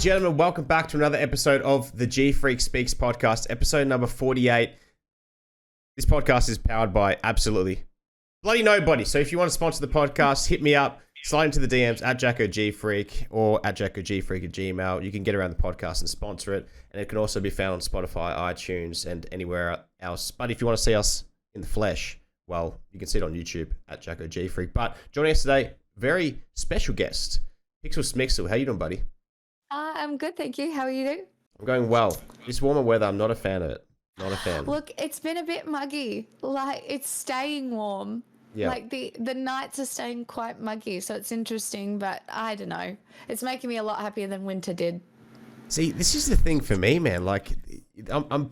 gentlemen, welcome back to another episode of the GFreak Speaks podcast, episode number 48. This podcast is powered by absolutely bloody nobody. So if you want to sponsor the podcast, hit me up, slide into the DMs at JackoGFreak or at JackoGFreak at Gmail. You can get around the podcast and sponsor it. And it can also be found on Spotify, iTunes, and anywhere else. But if you want to see us in the flesh, well, you can see it on YouTube at JackoGFreak. But joining us today, very special guest, PIXELSMIXEL. How you doing, buddy? I'm good, thank you. How are you doing? I'm going well. This warmer weather, I'm not a fan of it. Not a fan. Look, it's been a bit muggy. Like, it's staying warm. Yeah. Like, the nights are staying quite muggy, so it's interesting, but I don't know. It's making me a lot happier than winter did. See, this is the thing for me, man. Like, I'm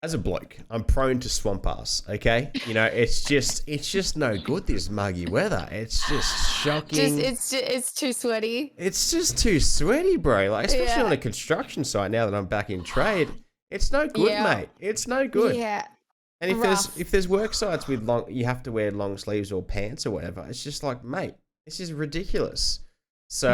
as a bloke, I'm prone to swamp ass, okay? You know, it's just no good, this muggy weather. It's just shocking. It's too sweaty. It's just too sweaty, bro. Like, especially on a construction site now that I'm back in trade. It's no good, mate. It's no good. Yeah. And if there's work sites with you have to wear long sleeves or pants or whatever, it's just like, mate, this is ridiculous. So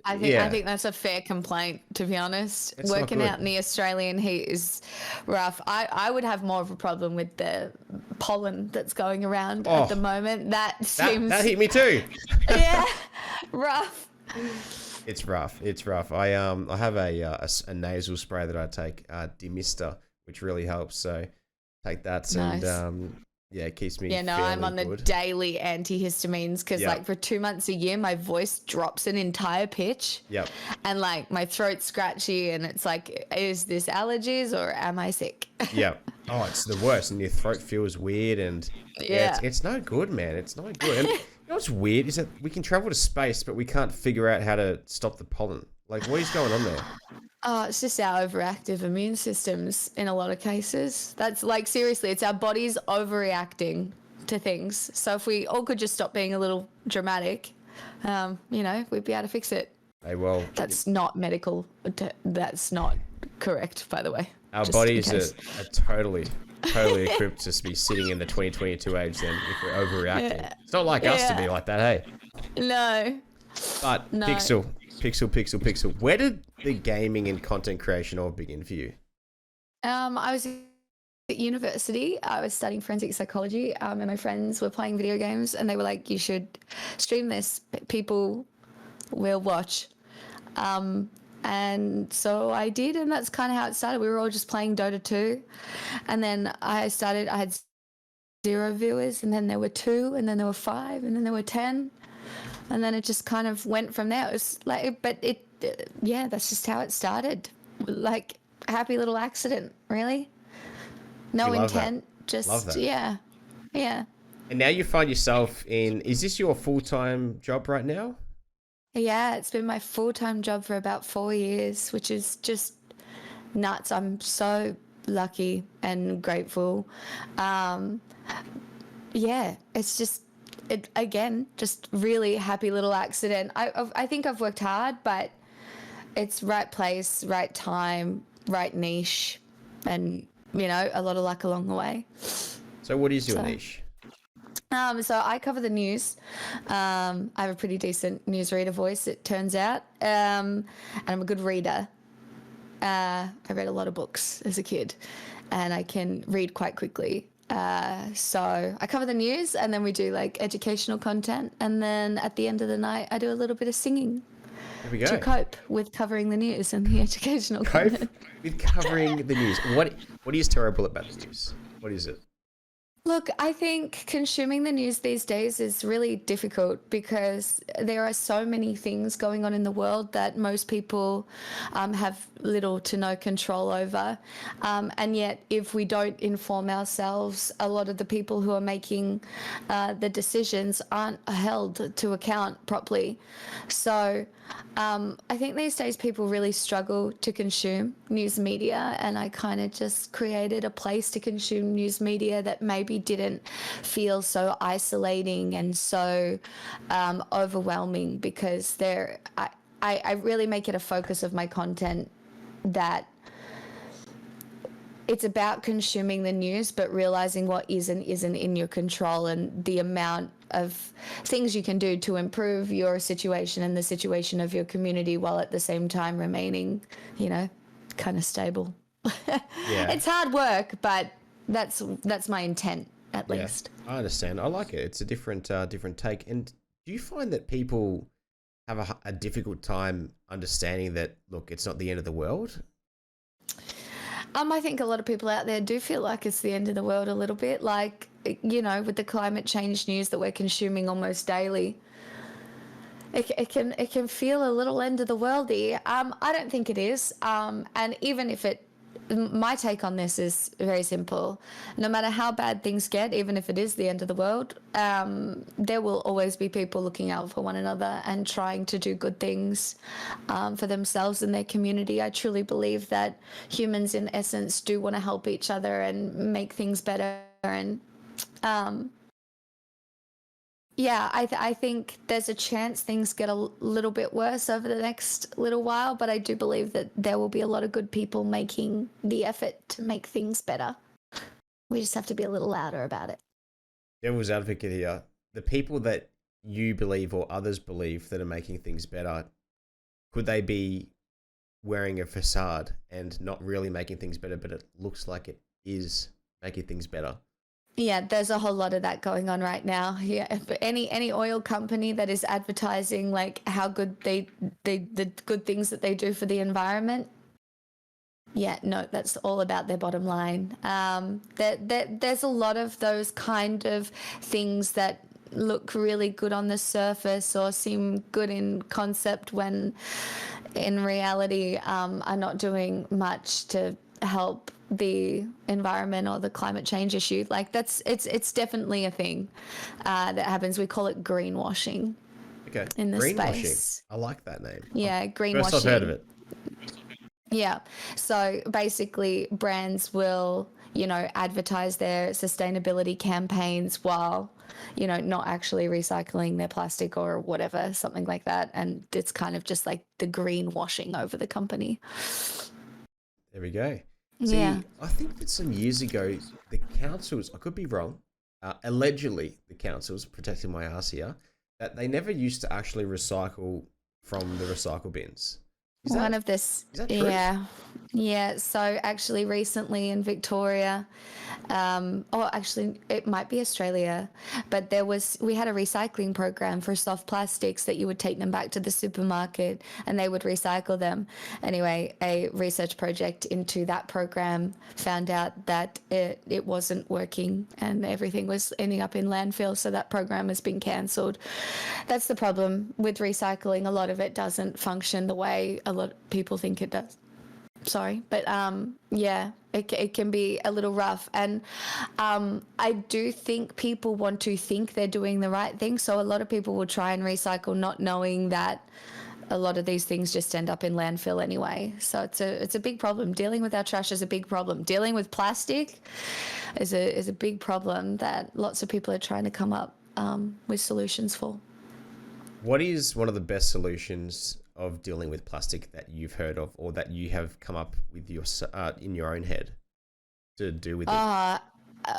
I think that's a fair complaint, to be honest. It's Working out in the Australian heat is rough. I would have more of a problem with the pollen that's going around at the moment. That that hit me too. Yeah, rough. It's rough. It's rough. I have a nasal spray that I take, Demister, which really helps. So take that Nice. And it keeps me. I'm on the good. daily antihistamines because like for 2 months a year, my voice drops an entire pitch. Yep. And like my throat's scratchy, and it's like, is this allergies or am I sick? Yep. Oh, it's the worst, and your throat feels weird, and it's no good, man. It's not good. And you know what's weird is that we can travel to space, but we can't figure out how to stop the pollen. Like, what is going on there? Oh, it's just our overactive immune systems in a lot of cases. That's like, seriously, it's our bodies overreacting to things. So if we all could just stop being a little dramatic, we'd be able to fix it. Hey, well, that's not medical. That's not correct, by the way. Our bodies are totally equipped to be sitting in the 2022 age then if we're overreacting. Yeah. It's not like us to be like that, hey? No. But no. Pixel. Where did the gaming and content creation all begin for you? I was at university. I was studying forensic psychology, and my friends were playing video games, and they were like, you should stream this. People will watch. And so I did, and that's kind of how it started. We were all just playing Dota 2. And then I had 0 viewers, and then there were 2, and then there were 5, and then there were 10. And then it just kind of went from there. It was like, that's just how it started. Like, a happy little accident, really. No intent, just, yeah. And now you find yourself is this your full-time job right now? Yeah, it's been my full-time job for about 4 years, which is just nuts. I'm so lucky and grateful. It's just, just really happy little accident. I think I've worked hard, but it's right place, right time, right niche, and, a lot of luck along the way. So what is your niche? So I cover the news. I have a pretty decent newsreader voice, it turns out. And I'm a good reader. I read a lot of books as a kid, and I can read quite quickly. So I cover the news, and then we do like educational content. And then at the end of the night, I do a little bit of singing. There we go. To cope with covering the news and the educational content. Cope with covering the news. What is terrible about the news? What is it? Look, I think consuming the news these days is really difficult because there are so many things going on in the world that most people have little to no control over. And yet, if we don't inform ourselves, a lot of the people who are making the decisions aren't held to account properly. So I think these days people really struggle to consume news media, and I kind of just created a place to consume news media that maybe didn't feel so isolating and so overwhelming, because I really make it a focus of my content that it's about consuming the news, but realizing what is and isn't in your control, and the amount of things you can do to improve your situation and the situation of your community, while at the same time remaining, kind of stable. Yeah. It's hard work, but that's my intent, at least. I understand. I like it. It's a different take. And do you find that people have a difficult time understanding that, look, it's not the end of the world? I think a lot of people out there do feel like it's the end of the world a little bit, like, with the climate change news that we're consuming almost daily. It can feel a little end of the worldy. I don't think it is. And even if my take on this is very simple. No matter how bad things get, even if it is the end of the world, there will always be people looking out for one another and trying to do good things for themselves and their community. I truly believe that humans, in essence, do want to help each other and make things better. And I think there's a chance things get a little bit worse over the next little while, but I do believe that there will be a lot of good people making the effort to make things better. We just have to be a little louder about it. Devil's advocate here. The people that you believe or others believe that are making things better, could they be wearing a facade and not really making things better, but it looks like it is making things better? Yeah, there's a whole lot of that going on right now. Yeah, but any oil company that is advertising like how good the good things that they do for the environment, no, that's all about their bottom line. There's a lot of those kind of things that look really good on the surface or seem good in concept when in reality are not doing much to help the environment or the climate change issue. Like it's definitely a thing that happens. We call it greenwashing. Okay. In this Greenwashing. space. I like that name. Yeah, greenwashing. First I've heard of it. Yeah. So basically brands will, advertise their sustainability campaigns while, not actually recycling their plastic or whatever, something like that. And it's kind of just like the greenwashing over the company. There we go. See, Yeah. I think that some years ago, the councils, I could be wrong, allegedly the councils, protecting my ass here, that they never used to actually recycle from the recycle bins. Is that true? Yeah. So actually recently in Victoria, or actually it might be Australia, but we had a recycling program for soft plastics that you would take them back to the supermarket and they would recycle them. Anyway, a research project into that program found out that it wasn't working and everything was ending up in landfill, so that program has been cancelled. That's the problem with recycling. A lot of it doesn't function the way a lot of people think it does. Sorry, but it can be a little rough, and I do think people want to think they're doing the right thing, so a lot of people will try and recycle not knowing that a lot of these things just end up in landfill anyway. So it's a big problem. Dealing with our trash is a big problem. Dealing with plastic is a big problem that lots of people are trying to come up with solutions for. What is one of the best solutions of dealing with plastic that you've heard of, or that you have come up with in your own head to do with it?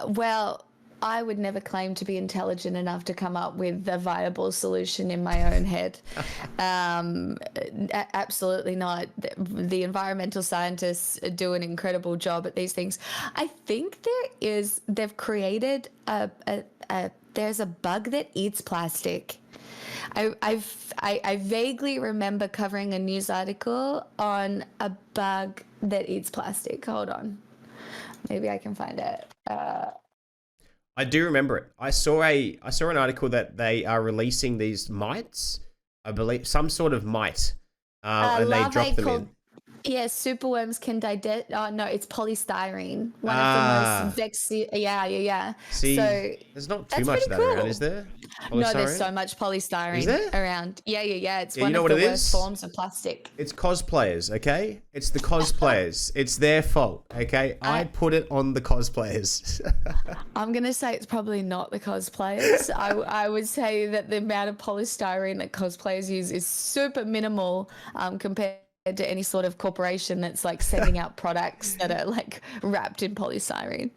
Well, I would never claim to be intelligent enough to come up with a viable solution in my own head. Absolutely not. The environmental scientists do an incredible job at these things. I think they've created there's a bug that eats plastic. I vaguely remember covering a news article on a bug that eats plastic. Hold on. Maybe I can find it. I do remember it. I saw an article that they are releasing these mites, I believe, some sort of mite, and they drop them in. Yeah, superworms can digest. Oh no, it's polystyrene. One of the most yeah. See, so there's not too much of that around, is there? No, there's so much polystyrene around. Yeah. It's one of the worst forms of plastic. It's cosplayers, okay? It's the cosplayers. It's their fault, okay? I put it on the cosplayers. I'm gonna say it's probably not the cosplayers. I would say that the amount of polystyrene that cosplayers use is super minimal compared to any sort of corporation that's like sending out products that are like wrapped in polystyrene.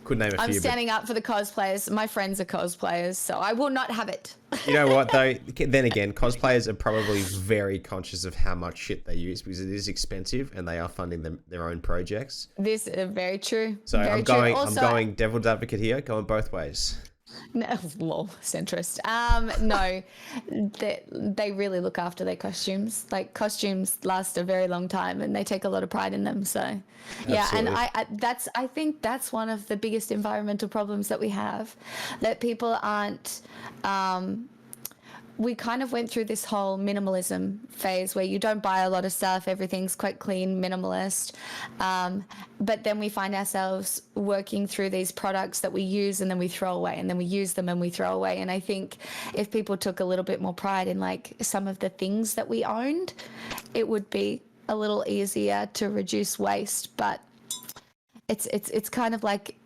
Could name a few. I'm standing up for the cosplayers. My friends are cosplayers, so I will not have it. You know what though? Then again, cosplayers are probably very conscious of how much shit they use because it is expensive, and they are funding their own projects. This is very true. So very I'm going. true. Also, I'm going devil's advocate here, going both ways. No, well, centrist. No, they really look after their costumes. Like costumes last a very long time, and they take a lot of pride in them. So, yeah, Absolutely. and I think that's one of the biggest environmental problems that we have, that people aren't. We kind of went through this whole minimalism phase where you don't buy a lot of stuff, everything's quite clean, minimalist. But then we find ourselves working through these products that we use and then we throw away, and then we use them and we throw away. And I think if people took a little bit more pride in like some of the things that we owned, it would be a little easier to reduce waste. But it's kind of like,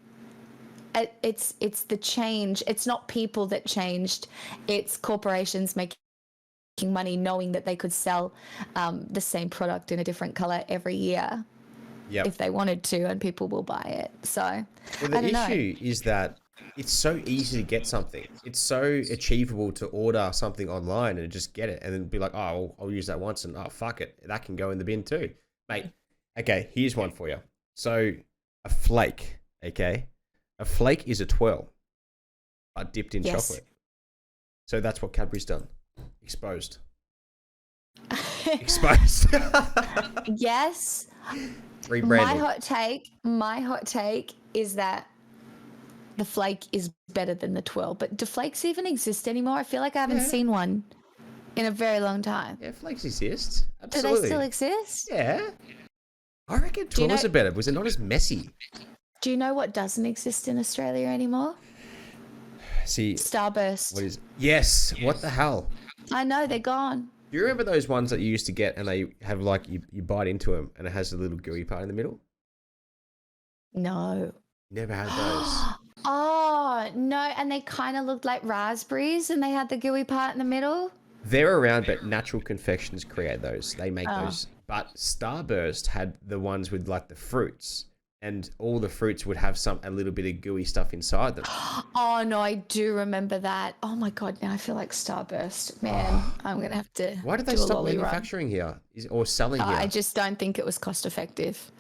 it's the change. It's not people that changed. It's corporations making money knowing that they could sell the same product in a different color every year if they wanted to, and people will buy it. So the issue is that it's so easy to get something. It's so achievable to order something online and just get it and then be like, oh, I'll use that once, and oh, fuck it, that can go in the bin too. Mate, okay, here's one for you. So a flake, okay? A flake is a twirl, but dipped in chocolate. So that's what Cadbury's done. Exposed. Exposed. Yes. Rebranding. My hot take is that the flake is better than the twirl. But do flakes even exist anymore? I feel like I haven't seen one in a very long time. Yeah, flakes exist. Absolutely. Do they still exist? Yeah. I reckon twirls are better because they're not as messy. Do you know what doesn't exist in Australia anymore? See, Starburst. What is? Yes. What the hell? I know, they're gone. Do you remember those ones that you used to get and they have like you bite into them and it has a little gooey part in the middle? No. Never had those. Oh, no. And they kind of looked like raspberries and they had the gooey part in the middle? They're around, but Natural Confections create those. They make those. But Starburst had the ones with like the fruits. And all the fruits would have a little bit of gooey stuff inside them. Oh, no, I do remember that. Oh, my God, now I feel like Starburst. Man, I'm going to have to Why did they stop manufacturing here or selling here? I just don't think it was cost effective.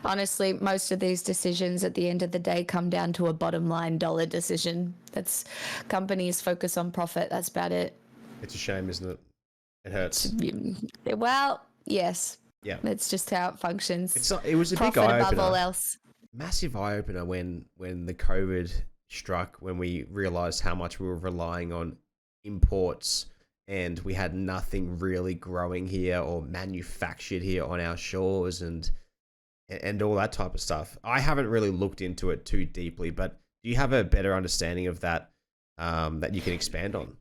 Honestly, most of these decisions at the end of the day come down to a bottom line dollar decision. That's companies focus on profit. That's about it. It's a shame, isn't it? It hurts. Well, yes. Yeah, that's just how it functions. It was a profit big eye opener. Above all else. Massive eye opener when the COVID struck, when we realized how much we were relying on imports and we had nothing really growing here or manufactured here on our shores and all that type of stuff. I haven't really looked into it too deeply, but do you have a better understanding of that that you can expand on?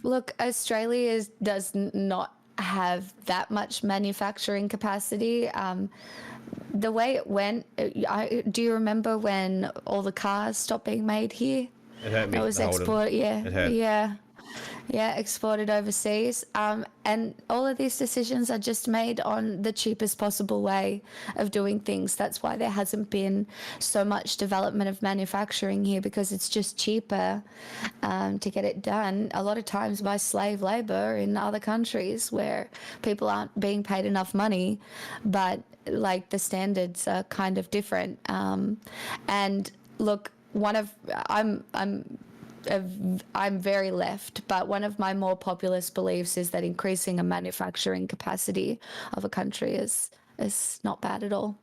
Look, Australia does not have that much manufacturing capacity. The way it went, do you remember when all the cars stopped being made here? It hurt me. It was exported, yeah. It hurt. Yeah, exported overseas. And all of these decisions are just made on the cheapest possible way of doing things. That's why there hasn't been so much development of manufacturing here, because it's just cheaper to get it done. A lot of times by slave labor in other countries where people aren't being paid enough money, but like the standards are kind of different. And look, I'm very left, but one of my more populist beliefs is that increasing a manufacturing capacity of a country is not bad at all.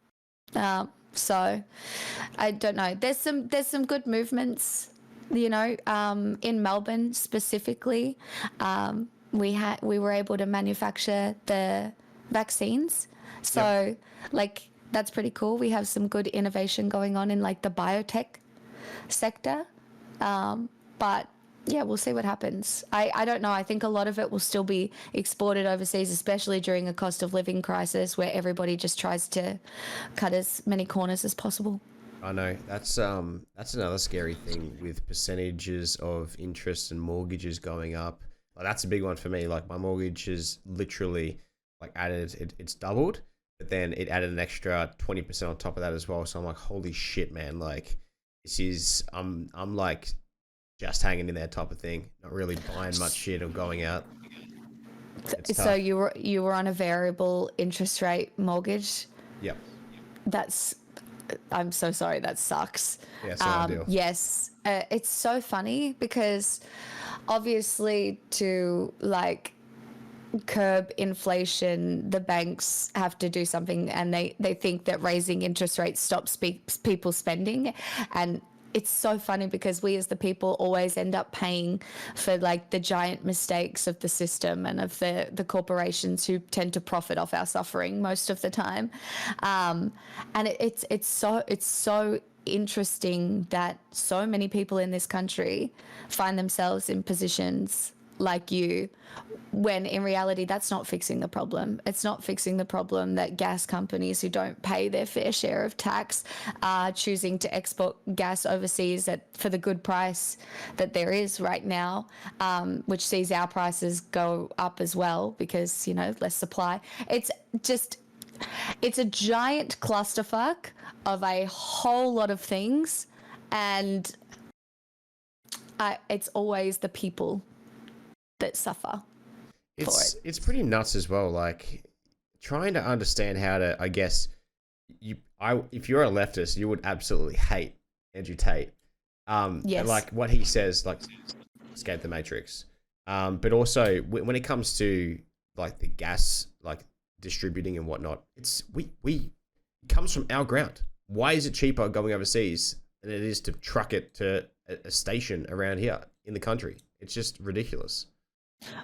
So I don't know. There's some good movements, you know. In Melbourne specifically, we were able to manufacture the vaccines. So like that's pretty cool. We have some good innovation going on in like the biotech sector. But yeah, we'll see what happens. I don't know. I think a lot of it will still be exported overseas, especially during a cost of living crisis where everybody just tries to cut as many corners as possible. I know. That's another scary thing with percentages of interest and mortgages going up. Like, that's a big one for me. Like my mortgage is literally like added, it's doubled, but then it added an extra 20% on top of that as well. So I'm like, holy shit, man! Like this is I'm like just hanging in there type of thing, not really buying much shit or going out. So you were on a variable interest rate mortgage. Yep. I'm so sorry. That sucks. Yeah, it's not ideal. Yes, it's so funny because obviously to like curb inflation, the banks have to do something, and they think that raising interest rates stops people spending. And it's so funny because we as the people always end up paying for like the giant mistakes of the system and of the corporations who tend to profit off our suffering most of the time. And it's so interesting that so many people in this country find themselves in positions like you, when in reality that's not fixing the problem. It's not fixing the problem that gas companies who don't pay their fair share of tax are choosing to export gas overseas for the good price that there is right now, which sees our prices go up as well because, less supply. It's a giant clusterfuck of a whole lot of things, and it's always the people that suffer for it. It's pretty nuts as well. Like trying to understand how to, I guess, if you're a leftist, you would absolutely hate Andrew Tate. Yes. Like what he says, like escape the matrix. But also when it comes to like the gas, like distributing and whatnot, it comes from our ground. Why is it cheaper going overseas than it is to truck it to a station around here in the country? It's just ridiculous.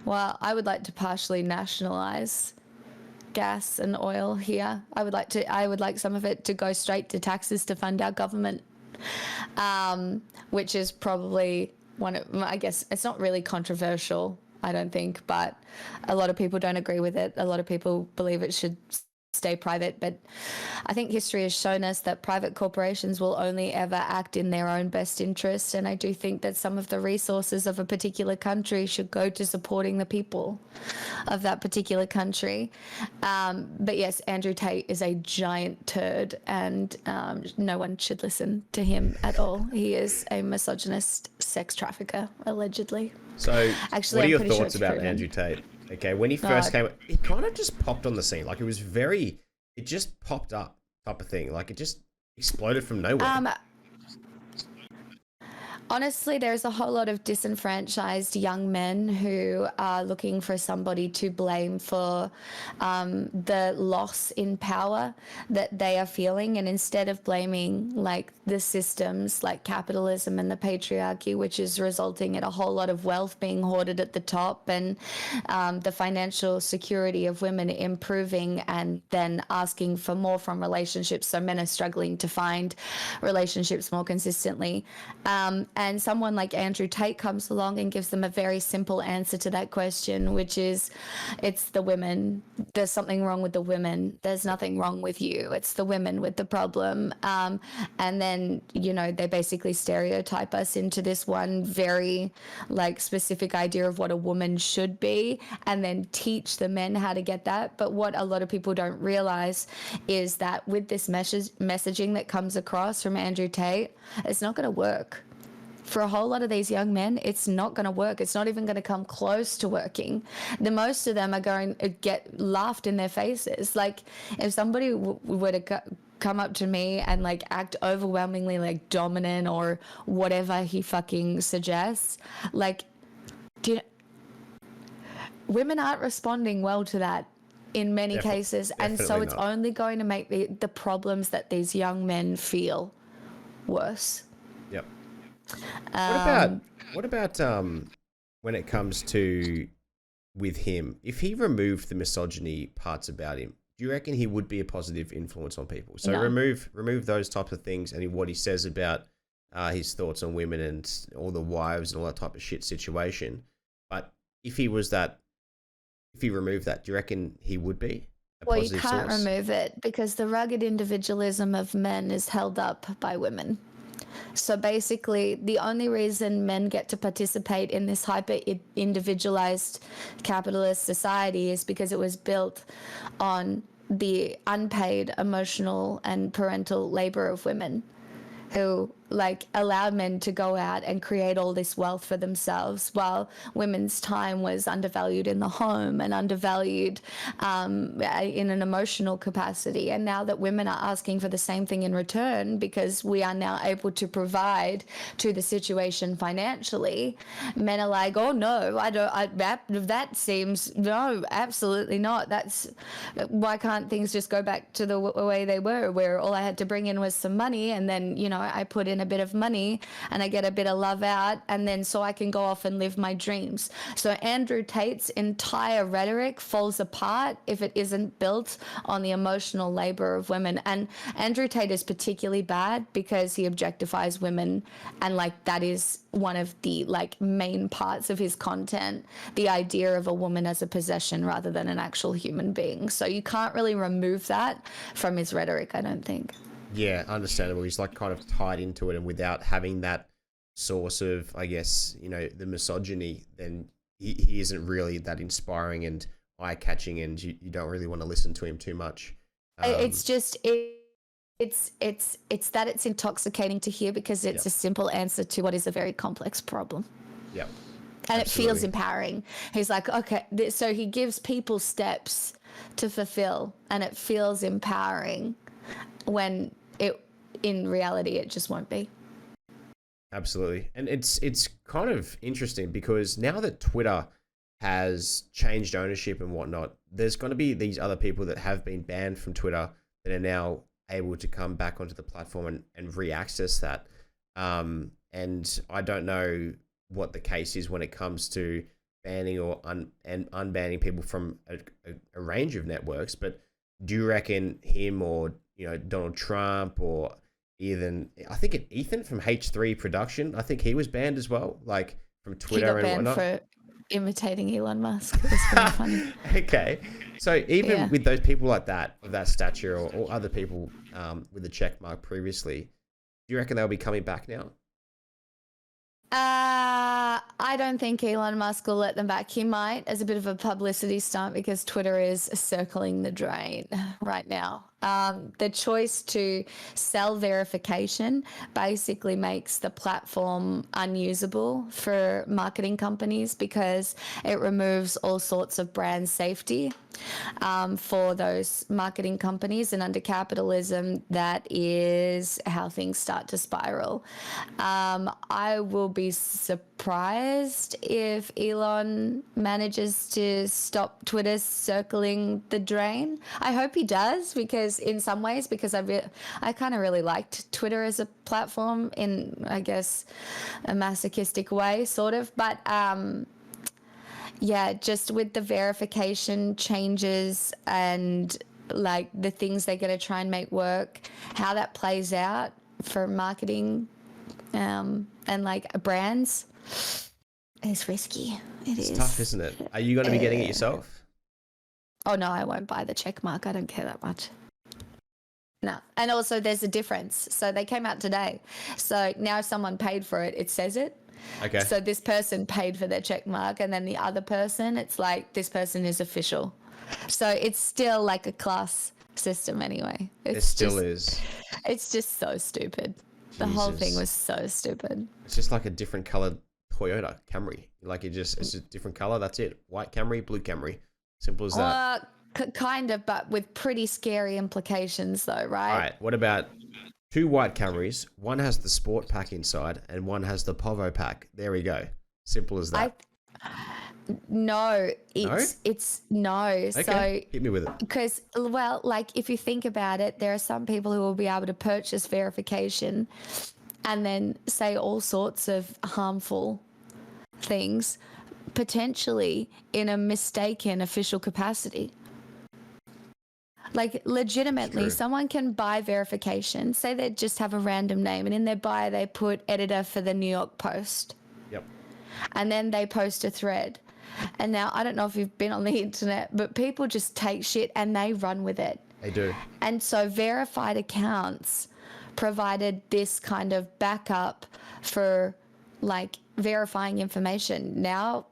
Well, I would like to partially nationalize gas and oil here. I would like some of it to go straight to taxes to fund our government, which is probably I guess it's not really controversial, I don't think, but a lot of people don't agree with it. A lot of people believe it should stay private, but I think history has shown us that private corporations will only ever act in their own best interest, and I do think that some of the resources of a particular country should go to supporting the people of that particular country. But yes, Andrew Tate is a giant turd, and no one should listen to him at all. He is a misogynist sex trafficker, allegedly. So actually, what are your thoughts about proven. Andrew Tate? Okay, when he first came, he kind of just popped on the scene. Like it just popped up type of thing. Like it just exploded from nowhere. Honestly, there's a whole lot of disenfranchised young men who are looking for somebody to blame for the loss in power that they are feeling. And instead of blaming like the systems like capitalism and the patriarchy, which is resulting in a whole lot of wealth being hoarded at the top, and the financial security of women improving, and then asking for more from relationships. So men are struggling to find relationships more consistently. And someone like Andrew Tate comes along and gives them a very simple answer to that question, which is, it's the women. There's something wrong with the women. There's nothing wrong with you. It's the women with the problem. And then, they basically stereotype us into this one very like specific idea of what a woman should be, and then teach the men how to get that. But what a lot of people don't realize is that with this messaging that comes across from Andrew Tate, it's not going to work. For a whole lot of these young men, it's not going to work. It's not even going to come close to working. The most of them are going to get laughed in their faces. Like if somebody were to come up to me and like act overwhelmingly like dominant or whatever he fucking suggests, like, women aren't responding well to that in many cases. And so it's only going to make the problems that these young men feel worse. Yep. What about when it comes to with him? If he removed the misogyny parts about him, do you reckon he would be a positive influence on people? So No. remove those types of things, and what he says about his thoughts on women and all the wives and all that type of shit situation. But if he removed that, do you reckon he would be a positive you can't source? remove it because the rugged individualism of men is held up by women. So basically, the only reason men get to participate in this hyper individualized capitalist society is because it was built on the unpaid emotional and parental labor of women who like allowed men to go out and create all this wealth for themselves while women's time was undervalued in the home and undervalued in an emotional capacity. And now that women are asking for the same thing in return because we are now able to provide to the situation financially, men are like, oh no, that seems, no, absolutely not. Why can't things just go back to the way they were, where all I had to bring in was some money, and then, you know, I put in a bit of money and I get a bit of love out, and then so I can go off and live my dreams. So Andrew Tate's entire rhetoric falls apart if it isn't built on the emotional labor of women. And Andrew Tate is particularly bad because he objectifies women, and like that is one of the like main parts of his content, the idea of a woman as a possession rather than an actual human being. So you can't really remove that from his rhetoric, I don't think. Yeah, understandable. He's like kind of tied into it, and without having that source of, I guess, you know, the misogyny, then he isn't really that inspiring and eye-catching, and you don't really want to listen to him too much. It's just it's that it's intoxicating to hear because it's a simple answer to what is a very complex problem. Yep. And it feels empowering. He's like, okay, so he gives people steps to fulfill, and it feels empowering when in reality it just won't be. Absolutely. And it's kind of interesting because now that Twitter has changed ownership and whatnot, there's going to be these other people that have been banned from Twitter that are now able to come back onto the platform and re-access that. And I don't know what the case is when it comes to banning or unbanning people from a range of networks, but do you reckon him, or, you know, Donald Trump, or even I think Ethan from H3 Production, I think he was banned as well, like from Twitter and whatnot. He got banned for imitating Elon Musk. It was very funny. Okay, so even with those people like that, of that stature, or other people with the check mark previously, do you reckon they'll be coming back now? I don't think Elon Musk will let them back. He might, as a bit of a publicity stunt, because Twitter is circling the drain right now. The choice to sell verification basically makes the platform unusable for marketing companies because it removes all sorts of brand safety for those marketing companies. And under capitalism, that is how things start to spiral. I will be surprised if Elon manages to stop Twitter circling the drain. I hope he does, because in some ways, because I kind of really liked Twitter as a platform in, I guess, a masochistic way, sort of. But yeah, just with the verification changes and like the things they're going to try and make work, how that plays out for marketing and like brands is risky. It's tough, isn't it? Are you going to be getting it yourself? Oh no, I won't buy the check mark. I don't care that much. No. And also there's a difference. So they came out today. So now if someone paid for it, it says it. Okay. So this person paid for their check mark, and then the other person, it's like this person is official. So it's still like a class system anyway. It still is. It's just so stupid. The whole thing was so stupid. It's just like a different colored Toyota Camry. Like it's a different color. That's it. White Camry, blue Camry. Simple as that. Kind of, but with pretty scary implications though, right? All right. What about two white Camrys? One has the sport pack inside and one has the Povo pack. There we go. Simple as that. No, it's no. Okay. So hit me with it. Because, well, like if you think about it, there are some people who will be able to purchase verification and then say all sorts of harmful things, potentially in a mistaken official capacity. Like legitimately, someone can buy verification, say they just have a random name, and in their bio they put editor for the New York Post. Yep. And then they post a thread. And now, I don't know if you've been on the internet, but people just take shit and they run with it. They do. And so verified accounts provided this kind of backup for like verifying information. Now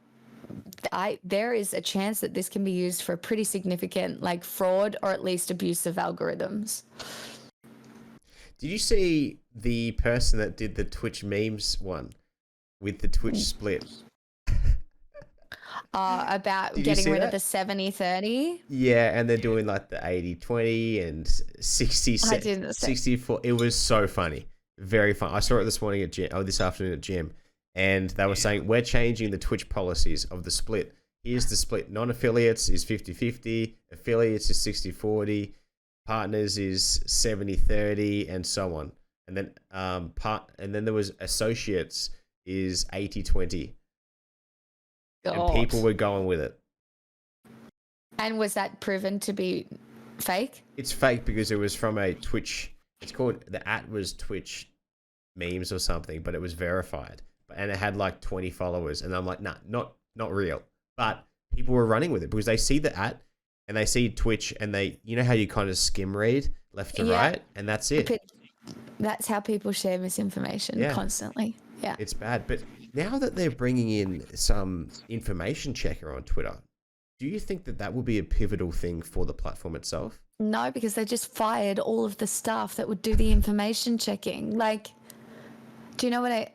there is a chance that this can be used for pretty significant like fraud or at least abuse of algorithms. Did you see the person that did the Twitch memes one with the Twitch split? About getting rid of the 70-30? Yeah, and they're doing like the 80-20 and 60-64. It was so funny. Very fun. I saw it this morning at gym, this afternoon at gym, and they were saying, we're changing the Twitch policies of the split. Here's the split. Non-affiliates is 50-50, affiliates is 60-40, partners is 70-30, and so on. And then and then there was associates is 80-20. And people were going with it. And was that proven to be fake? It's fake because it was from a Twitch. It's called, the was Twitch memes or something, but it was verified. And it had like 20 followers. And I'm like, nah, not real. But people were running with it because they see the and they see Twitch and they, you know how you kind of skim read left to right? And that's it. That's how people share misinformation constantly. Yeah. It's bad. But now that they're bringing in some information checker on Twitter, do you think that will be a pivotal thing for the platform itself? No, because they just fired all of the staff that would do the information checking. Like, do you know what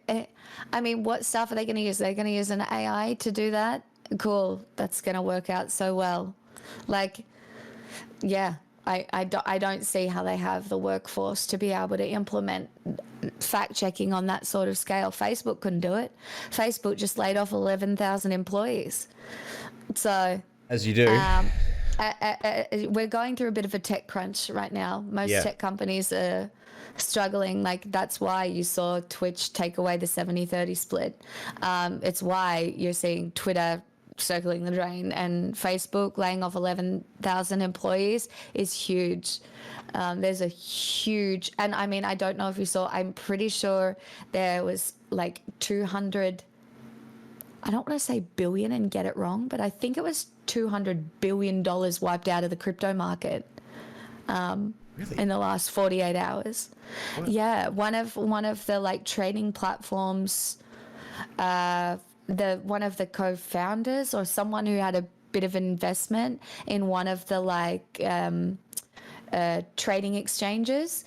I mean, what stuff are they going to use? They're going to use an AI to do that? Cool. That's going to work out so well. Like, yeah. I don't see how they have the workforce to be able to implement fact checking on that sort of scale. Facebook couldn't do it. Facebook just laid off 11,000 employees. So, as you do, we're going through a bit of a tech crunch right now. Most tech companies are struggling. Like, that's why you saw Twitch take away the 70-30 split. It's why you're seeing Twitter circling the drain, and Facebook laying off 11,000 employees is huge. There's a huge, and I mean, I don't know if you saw, I'm pretty sure there was like 200, I don't want to say billion and get it wrong, but I think it was $200 billion wiped out of the crypto market. Really? In the last 48 hours. What? Yeah, one of the like trading platforms, one of the co-founders or someone who had a bit of investment in one of the like trading exchanges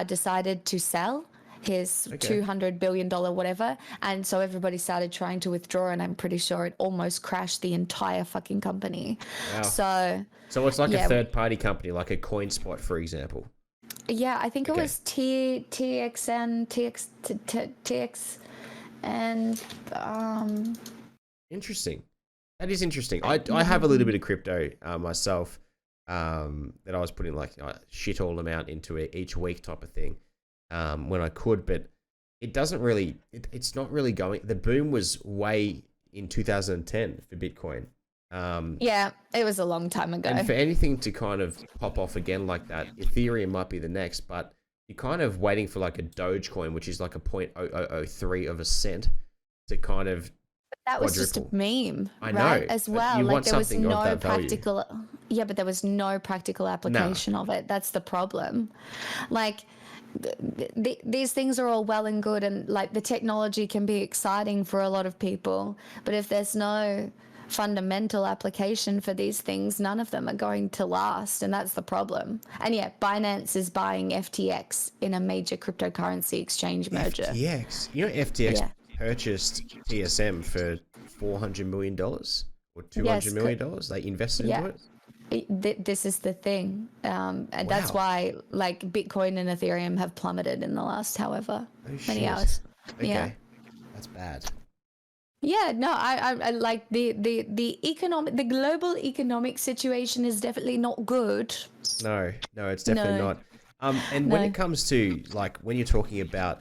decided to sell his $200 billion whatever, and so everybody started trying to withdraw, and I'm pretty sure it almost crashed the entire fucking company. Wow. So it's like a third-party company, like a CoinSpot, for example. Yeah, I think it was TXN, TX, and interesting. That is interesting. I have a little bit of crypto myself that I was putting like a shit all amount into it each week type of thing when I could, but it doesn't really. It's not really going. The boom was way in 2010 for Bitcoin. Yeah, it was a long time ago. And for anything to kind of pop off again like that, Ethereum might be the next, but you're kind of waiting for like a Dogecoin, which is like a 0.0003 of a cent to kind of that was just a meme, I right? know. As well, like there was no practical. Yeah, but there was no practical application of it. That's the problem. Like these things are all well and good, and like the technology can be exciting for a lot of people, but if there's no fundamental application for these things, none of them are going to last, and that's the problem. And yeah, Binance is buying FTX in a major cryptocurrency exchange merger. FTX, you know, FTX purchased TSM for $400 million or $200 million. They invested into it. This is the thing, and that's why like Bitcoin and Ethereum have plummeted in the last however many hours. Okay, that's bad. Yeah, no, I like the global economic situation is definitely not good. No, it's definitely not. And when it comes to like when you're talking about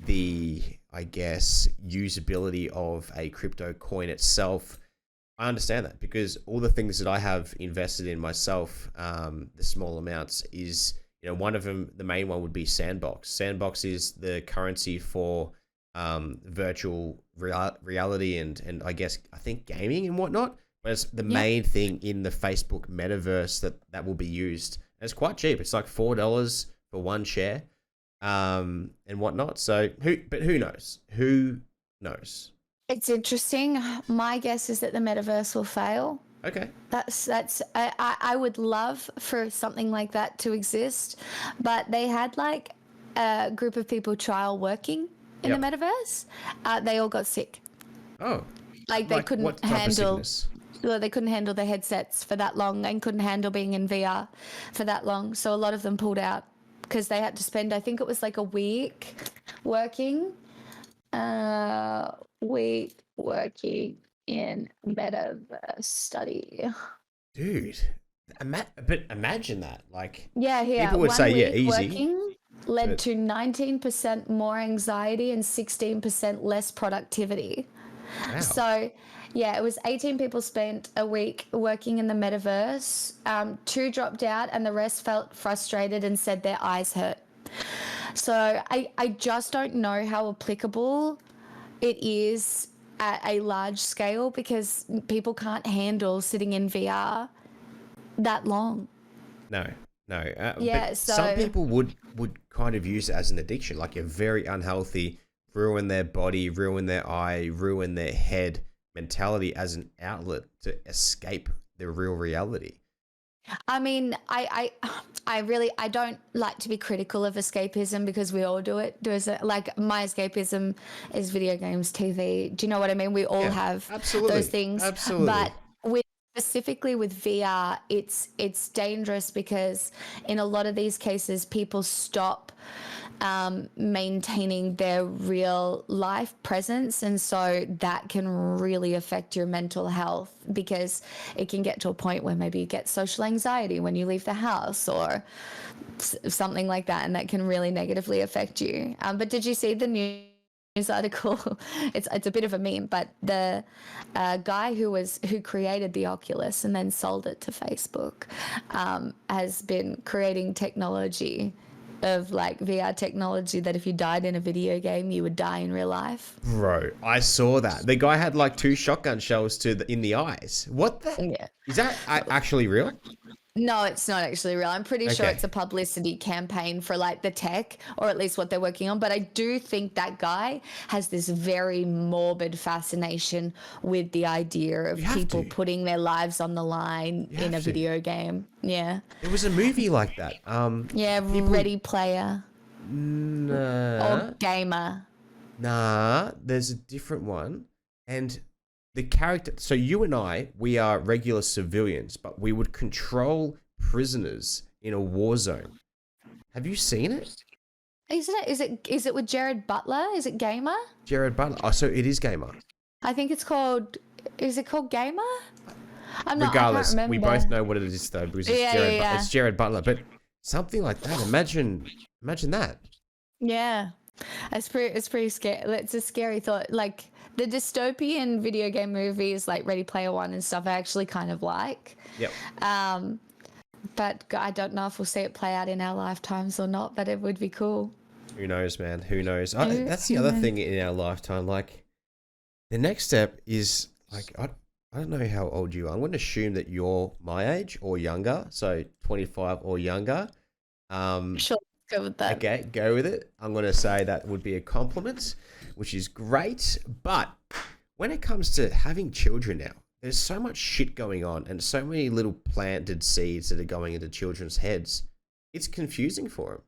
the, I guess, usability of a crypto coin itself, I understand that because all the things that I have invested in myself, the small amounts is, you know, one of them, the main one would be Sandbox. Sandbox is the currency for virtual reality and I think gaming and whatnot, but it's the main thing in the Facebook metaverse that will be used. And it's quite cheap. It's like $4 for one share. and whatnot. So who knows? Who knows? It's interesting. My guess is that the metaverse will fail. Okay. I would love for something like that to exist, but they had like a group of people trial working in the metaverse. They all got sick. Oh. Like they couldn't what type of handle. sickness? Well, they couldn't handle the headsets for that long and couldn't handle being in VR for that long. So a lot of them pulled out because they had to spend, I think it was like a week working. Week working in metaverse study. Dude, but imagine that. Like, Yeah, here. people would say, yeah, easy. Working led to 19% more anxiety and 16% less productivity. Wow. So, yeah, it was 18 people spent a week working in the metaverse. 2 dropped out and the rest felt frustrated and said their eyes hurt. So I just don't know how applicable it is at a large scale because people can't handle sitting in VR that long. No. Yeah, but so some people would kind of use it as an addiction, like a very unhealthy, ruin their body, ruin their eye, ruin their head mentality as an outlet to escape the real reality. I mean, I don't like to be critical of escapism because we all do it. Like my escapism is video games, TV. Do you know what I mean? We all have those things. Absolutely. But specifically with VR, it's dangerous because in a lot of these cases, people stop maintaining their real life presence, and so that can really affect your mental health because it can get to a point where maybe you get social anxiety when you leave the house or something like that, and that can really negatively affect you. But did you see the news article? It's a bit of a meme, but the guy who created the Oculus and then sold it to Facebook has been creating technology of like VR technology that if you died in a video game, you would die in real life. Bro, I saw that. The guy had like 2 shotgun shells in the eyes. What the? Yeah. Is that actually real? No, it's not actually real. I'm pretty sure it's a publicity campaign for like the tech, or at least what they're working on. But I do think that guy has this very morbid fascination with the idea of people putting their lives on the line in a video game. Yeah. There was a movie like that. Yeah, Ready Player. Nah. Or Gamer. Nah, there's a different one. And the character, so you and I, we are regular civilians, but we would control prisoners in a war zone. Have you seen it? Is it with Jared Butler? Is it Gamer? Jared Butler. Oh, so it is Gamer. I think it's called. Is it called Gamer? Regardless, we both know what it is though, because it's Jared Butler. But something like that. Imagine that. Yeah, it's pretty scary. It's a scary thought. Like the dystopian video game movies, like Ready Player One and stuff, I actually kind of like. Yep. But I don't know if we'll see it play out in our lifetimes or not. But it would be cool. Who knows, man? Who knows? That's the other thing in our lifetime. Like, the next step is like I don't know how old you are. I'm going to assume that you're my age or younger, so 25 or younger. Sure, go with that. Okay, go with it. I'm going to say that would be a compliment, which is great. But when it comes to having children now, there's so much shit going on and so many little planted seeds that are going into children's heads. It's confusing for them.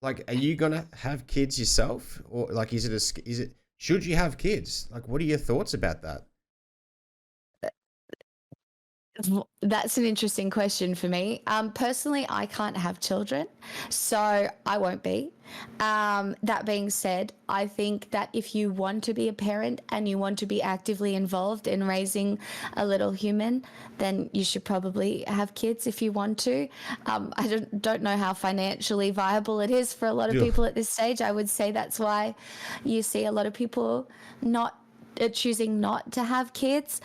Like, are you going to have kids yourself? Or like, should you have kids? Like, what are your thoughts about that? That's an interesting question for me. Personally, I can't have children, so I won't be. That being said, I think that if you want to be a parent and you want to be actively involved in raising a little human, then you should probably have kids if you want to. I don't know how financially viable it is for a lot of people at this stage. I would say that's why you see a lot of people choosing not to have kids.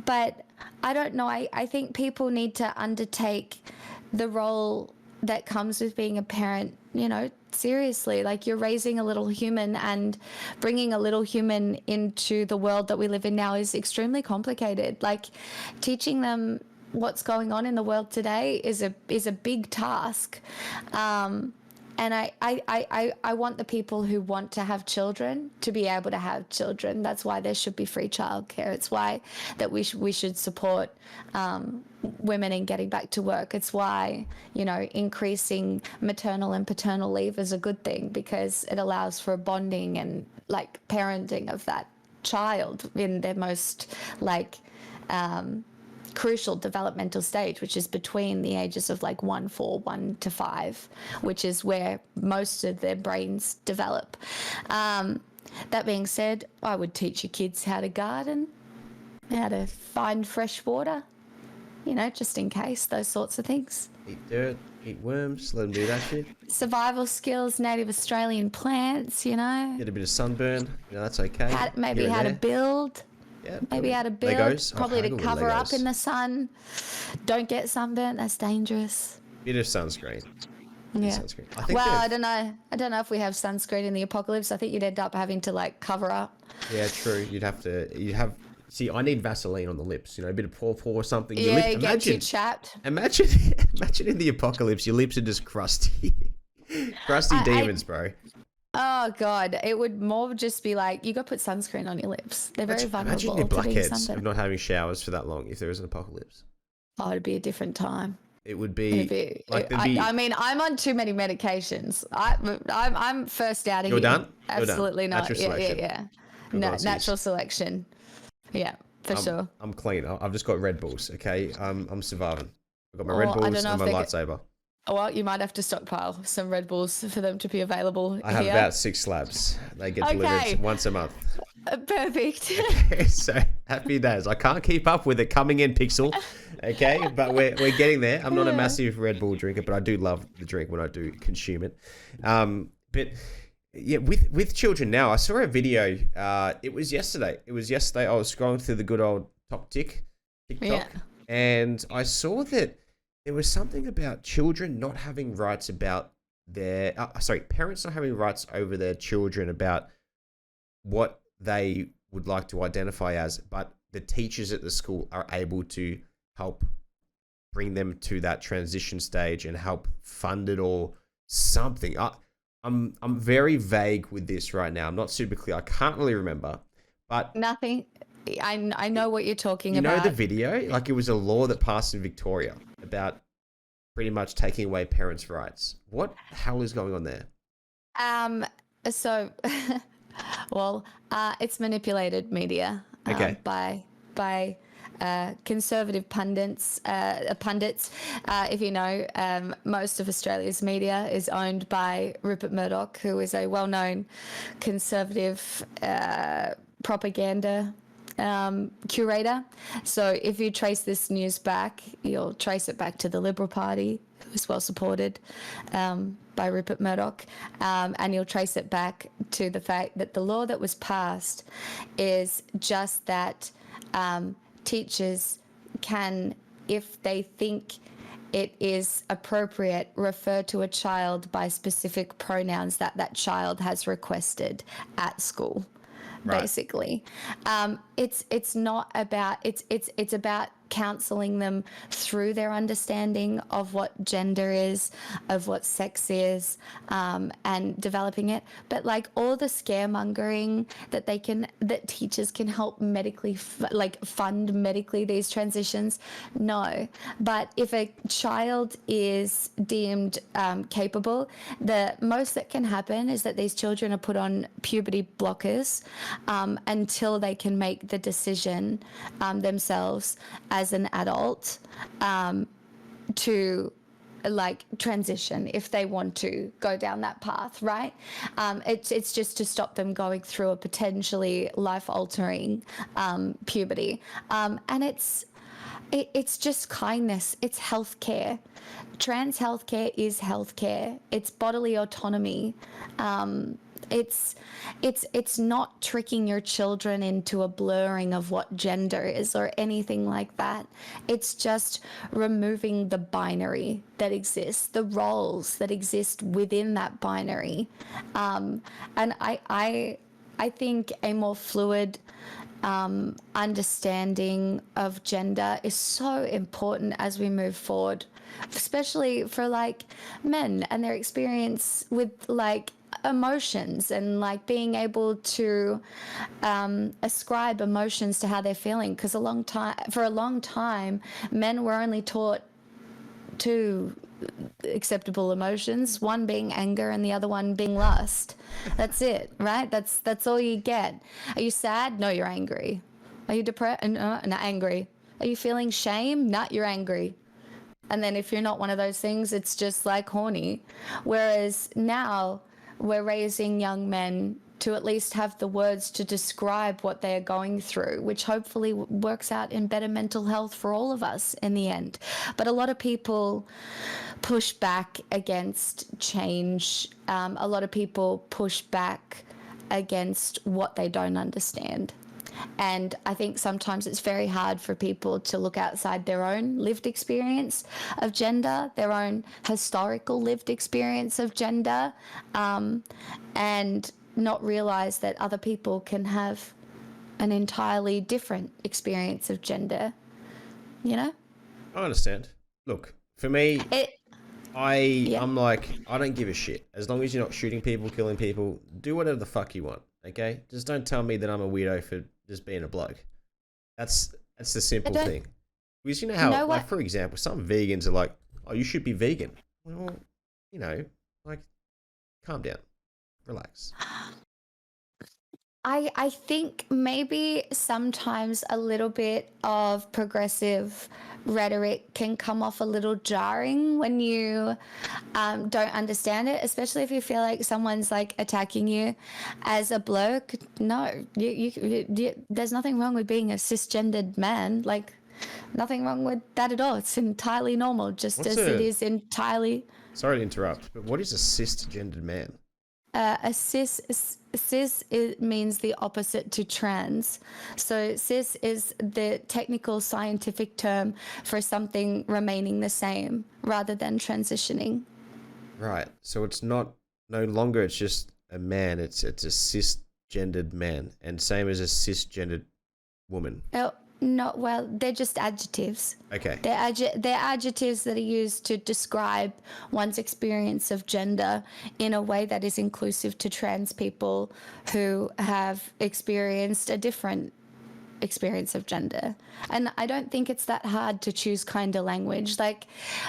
But I don't know. I think people need to undertake the role that comes with being a parent, seriously. Like, you're raising a little human, and bringing a little human into the world that we live in now is extremely complicated. Like, teaching them what's going on in the world today is a big task. And I want the people who want to have children to be able to have children. That's why there should be free childcare. It's why that we should support women in getting back to work. It's why, you know, increasing maternal and paternal leave is a good thing, because it allows for bonding and like parenting of that child in their most like crucial developmental stage, which is between the ages of like 1 to 5, which is where most of their brains develop. That being said, I would teach your kids how to garden, how to find fresh water, you know, just in case, those sorts of things. Eat dirt, eat worms, let them do that shit. Survival skills, native Australian plants, you know. Get a bit of sunburn, you know, that's okay. Maybe how to build. Yeah, maybe how to build. Legos. Probably to cover up in the sun. Don't get sunburnt, that's dangerous. Bit of sunscreen. Yeah. Sunscreen. I think well, I don't know. I don't know if we have sunscreen in the apocalypse. I think you'd end up having to like cover up. Yeah, true. You'd have. See, I need Vaseline on the lips. You know, a bit of paw or something. Yeah, you get too chapped. Imagine in the apocalypse, your lips are just crusty, crusty demons, bro. Oh god, it would more just be like you got to put sunscreen on your lips. They're very vulnerable. Imagine your blackheads of not having showers for that long if there was an apocalypse. Oh, it'd be a different time. It would be. I mean, I'm on too many medications. I'm first outing. You're done. Absolutely You're done. not. Natural selection. Yeah. No, natural selection. Yeah, for sure. I'm clean. I've just got Red Bulls. Okay, I'm surviving. I've got my Red Bulls and my lightsaber. Well, you might have to stockpile some Red Bulls for them to be available. I have about 6 slabs. They get delivered once a month. Perfect. Okay, so happy days. I can't keep up with it coming in, Pixel. Okay, but we're getting there. I'm not a massive Red Bull drinker, but I do love the drink when I do consume it. But yeah, with children now, I saw a video. It was yesterday. I was scrolling through the good old TikTok, and I saw that there was something about children not having rights about their parents not having rights over their children about what they would like to identify as, but the teachers at the school are able to help bring them to that transition stage and help fund it or something. I'm very vague with this right now. I'm not super clear. I can't really remember, but nothing. I know what you're talking about. You know the video? Like it was a law that passed in Victoria about pretty much taking away parents' rights. What the hell is going on there? So, well, it's manipulated media by conservative pundits. If you know, most of Australia's media is owned by Rupert Murdoch, who is a well-known conservative propaganda curator. So if you trace this news back, you'll trace it back to the Liberal Party, who is well supported by Rupert Murdoch, and you'll trace it back to the fact that the law that was passed is just that teachers can, if they think it is appropriate, refer to a child by specific pronouns that that child has requested at school. Right. Basically, it's not about it's about counseling them through their understanding of what gender is, of what sex is, and developing it. But like all the scaremongering that teachers can help medically fund medically these transitions, no. But if a child is deemed capable, the most that can happen is that these children are put on puberty blockers until they can make the decision themselves as an adult to like transition if they want to go down that path, right? It's just to stop them going through a potentially life-altering puberty, and it's just kindness. It's healthcare. Trans healthcare is healthcare. It's bodily autonomy. It's not tricking your children into a blurring of what gender is or anything like that. It's just removing the binary that exists, the roles that exist within that binary. And I think a more fluid understanding of gender is so important as we move forward especially for like men and their experience with like emotions and like being able to ascribe emotions to how they're feeling, because for a long time men were only taught two acceptable emotions, one being anger and the other one being lust. That's it, right? That's all you get. Are you sad? No, you're angry. Are you depressed? No, angry. Are you feeling shame? No, you're angry. And then if you're not one of those things, it's just like horny. Whereas now we're raising young men to at least have the words to describe what they are going through, which hopefully works out in better mental health for all of us in the end. But a lot of people push back against change. A lot of people push back against what they don't understand. And I think sometimes it's very hard for people to look outside their own lived experience of gender, their own historical lived experience of gender, and not realize that other people can have an entirely different experience of gender, you know? I understand. Look, for me, Yeah. I'm like, I don't give a shit. As long as you're not shooting people, killing people, do whatever the fuck you want, okay? Just don't tell me that I'm a weirdo for just being a bloke. That's the simple thing. Because you know how, like, for example, some vegans are like, oh, you should be vegan. Well, you know, like, calm down. Relax. I think maybe sometimes a little bit of progressive rhetoric can come off a little jarring when you don't understand it, especially if you feel like someone's like attacking you as a bloke. No, there's nothing wrong with being a cisgendered man. Like, nothing wrong with that at all. It's entirely normal, just as it is entirely. Sorry to interrupt, but what is a cisgendered man? A cis it means the opposite to trans. So cis is the technical scientific term for something remaining the same rather than transitioning. Right. So it's no longer it's just a man. It's a cisgendered man, and same as a cisgendered woman. Oh, no, well, they're just adjectives. Okay. They're adjectives that are used to describe one's experience of gender in a way that is inclusive to trans people who have experienced a different experience of gender. And I don't think it's that hard to choose kind of language. Like,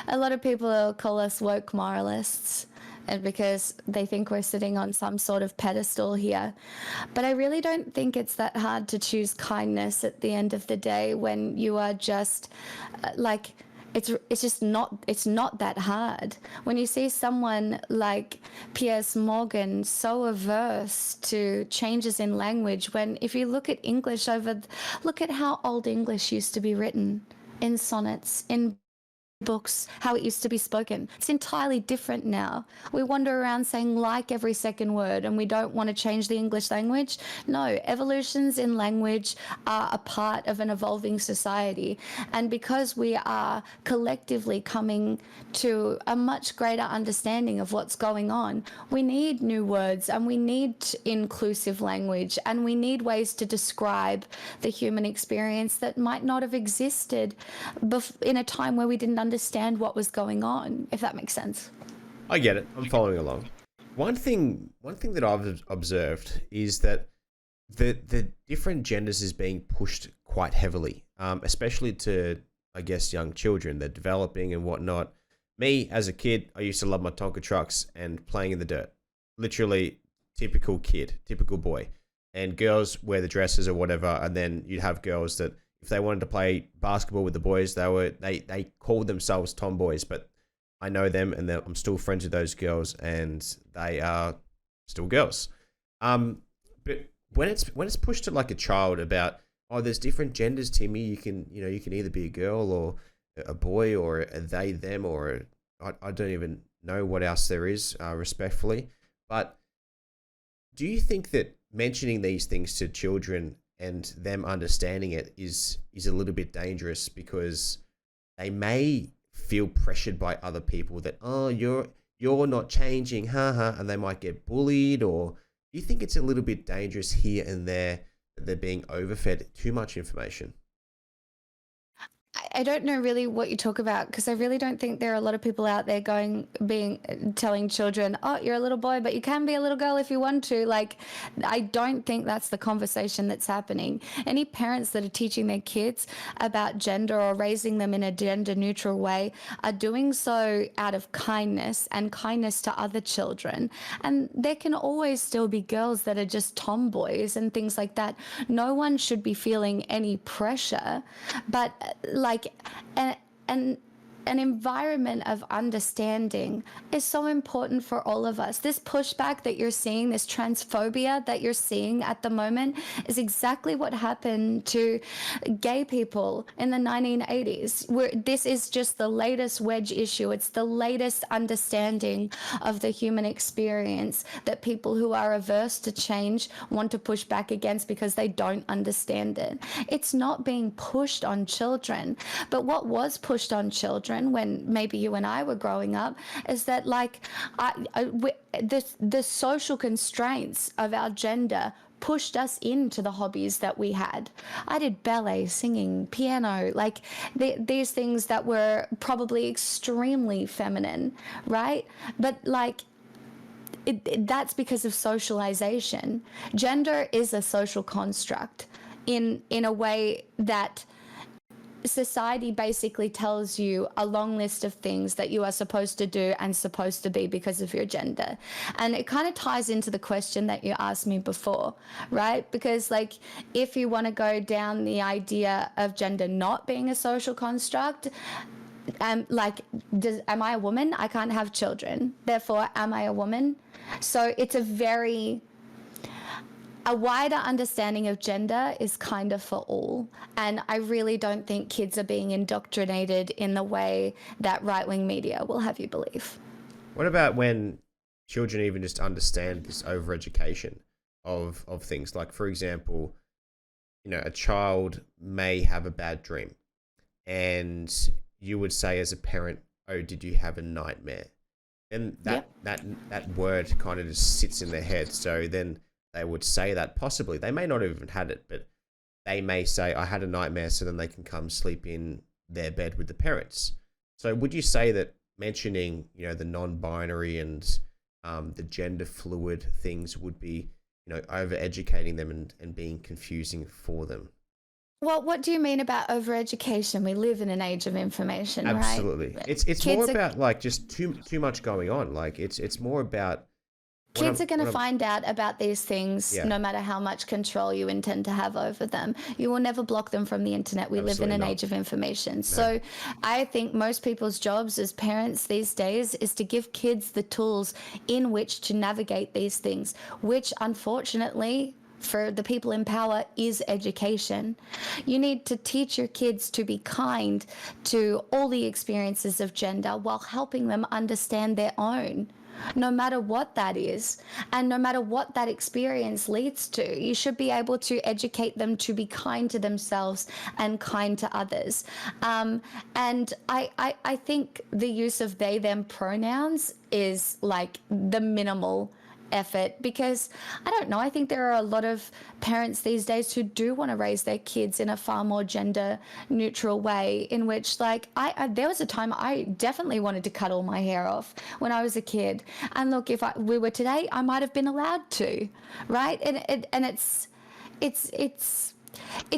a lot of people call us woke moralists, and because they think we're sitting on some sort of pedestal here. But I really don't think it's that hard to choose kindness at the end of the day when you are just like, it's not that hard. When you see someone like Piers Morgan so averse to changes in language, when if you look at English look at how old English used to be written in sonnets, in books, how it used to be spoken. It's entirely different now. We wander around saying like every second word and we don't want to change the English language. No, evolutions in language are a part of an evolving society. And because we are collectively coming to a much greater understanding of what's going on, we need new words and we need inclusive language and we need ways to describe the human experience that might not have existed in a time where we didn't understand what was going on, if that makes sense. I get it. I'm following along. One thing that I've observed is that the different genders is being pushed quite heavily, especially to, I guess, young children. They're developing and whatnot. Me, as a kid, I used to love my Tonka trucks and playing in the dirt. Literally, typical kid, typical boy. And girls wear the dresses or whatever, and then you'd have girls that, if they wanted to play basketball with the boys, they called themselves tomboys, but I know them and I'm still friends with those girls and they are still girls. But when it's pushed to like a child about, oh, there's different genders, Timmy, you can either be a girl or a boy or a they, them, or I don't even know what else there is, respectfully. But do you think that mentioning these things to children and them understanding it is a little bit dangerous, because they may feel pressured by other people that, oh, you're not changing, haha, and they might get bullied? Or do you think it's a little bit dangerous here and there that they're being overfed too much information? I I don't know really what you talk about, because I really don't think there are a lot of people out there telling children, oh, you're a little boy, but you can be a little girl if you want to. Like, I don't think that's the conversation that's happening. Any parents that are teaching their kids about gender or raising them in a gender neutral way are doing so out of kindness and kindness to other children. And there can always still be girls that are just tomboys and things like that. No one should be feeling any pressure, but like an environment of understanding is so important for all of us. This pushback that you're seeing, this transphobia that you're seeing at the moment, is exactly what happened to gay people in the 1980s. This is just the latest wedge issue. It's the latest understanding of the human experience that people who are averse to change want to push back against because they don't understand it. It's not being pushed on children, but what was pushed on children when maybe you and I were growing up is that, like, the social constraints of our gender pushed us into the hobbies that we had. I did ballet, singing, piano, like these things that were probably extremely feminine, right? But like, that's because of socialization. Gender is a social construct in a way that society basically tells you a long list of things that you are supposed to do and supposed to be because of your gender. And it kind of ties into the question that you asked me before, right? Because like, if you want to go down the idea of gender not being a social construct, am I a woman? I can't have children. Therefore, am I a woman? So it's a wider understanding of gender is kind of for all. And I really don't think kids are being indoctrinated in the way that right-wing media will have you believe. What about when children even just understand this overeducation of things? Like, for example, a child may have a bad dream and you would say as a parent, oh, did you have a nightmare? And that word kind of just sits in their head. So then they would say that possibly. They may not have even had it, but they may say, I had a nightmare, so then they can come sleep in their bed with the parents. So would you say that mentioning, the non-binary and the gender fluid things would be, over-educating them and being confusing for them? Well, what do you mean about overeducation? We live in an age of information, Absolutely. right? It's more about like just too much going on. Like it's more about kids are going to find out about these things no matter how much control you intend to have over them. You will never block them from the internet. We live in an age of information. No. So I think most people's jobs as parents these days is to give kids the tools in which to navigate these things, which unfortunately, for the people in power, is education. You need to teach your kids to be kind to all the experiences of gender while helping them understand their own, no matter what that is and no matter what that experience leads to. You should be able to educate them to be kind to themselves and kind to others. And I think the use of they, them pronouns is like the minimal effort, because I don't know, I think there are a lot of parents these days who do want to raise their kids in a far more gender neutral way, in which like there was a time I definitely wanted to cut all my hair off when I was a kid, and look, if we were today, I might have been allowed to, right? And it's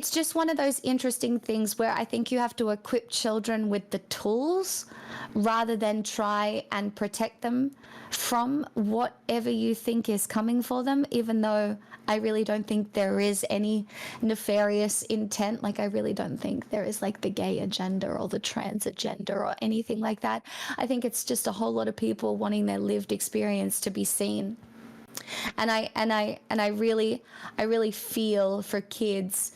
just one of those interesting things where I think you have to equip children with the tools rather than try and protect them from whatever you think is coming for them, even though I really don't think there is any nefarious intent. Like, I really don't think there is like the gay agenda or the trans agenda or anything like that. I think it's just a whole lot of people wanting their lived experience to be seen. And I really feel for kids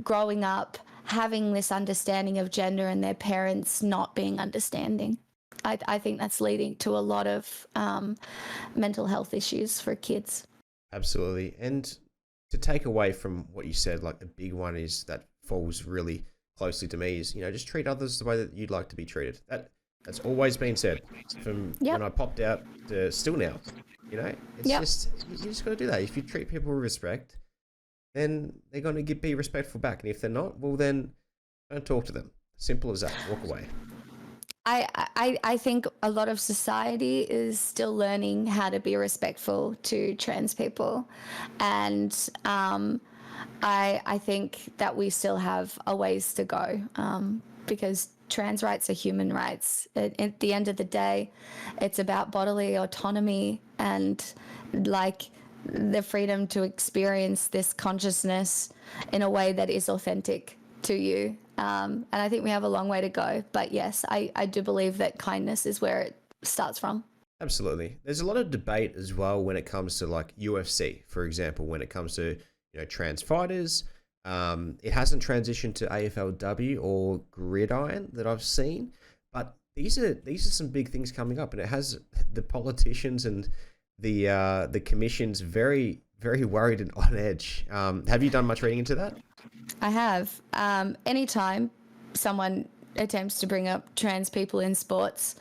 growing up having this understanding of gender and their parents not being understanding. I think that's leading to a lot of mental health issues for kids. Absolutely. And to take away from what you said, like the big one is that falls really closely to me is, just treat others the way that you'd like to be treated. That's always been said from when I popped out to still now. It's just, you just got to do that. If you treat people with respect, then they're going to be respectful back. And if they're not, well, then don't talk to them. Simple as that. Walk away. I think a lot of society is still learning how to be respectful to trans people, and I think that we still have a ways to go, because trans rights are human rights. At the end of the day, it's about bodily autonomy and like the freedom to experience this consciousness in a way that is authentic to you. And I think we have a long way to go. But yes, I do believe that kindness is where it starts from. Absolutely. There's a lot of debate as well when it comes to like UFC, for example, when it comes to, trans fighters. It hasn't transitioned to AFLW or Gridiron that I've seen, but these are some big things coming up, and it has the politicians and the commissions very, very worried and on edge. Have you done much reading into that? I have. Anytime someone attempts to bring up trans people in sports,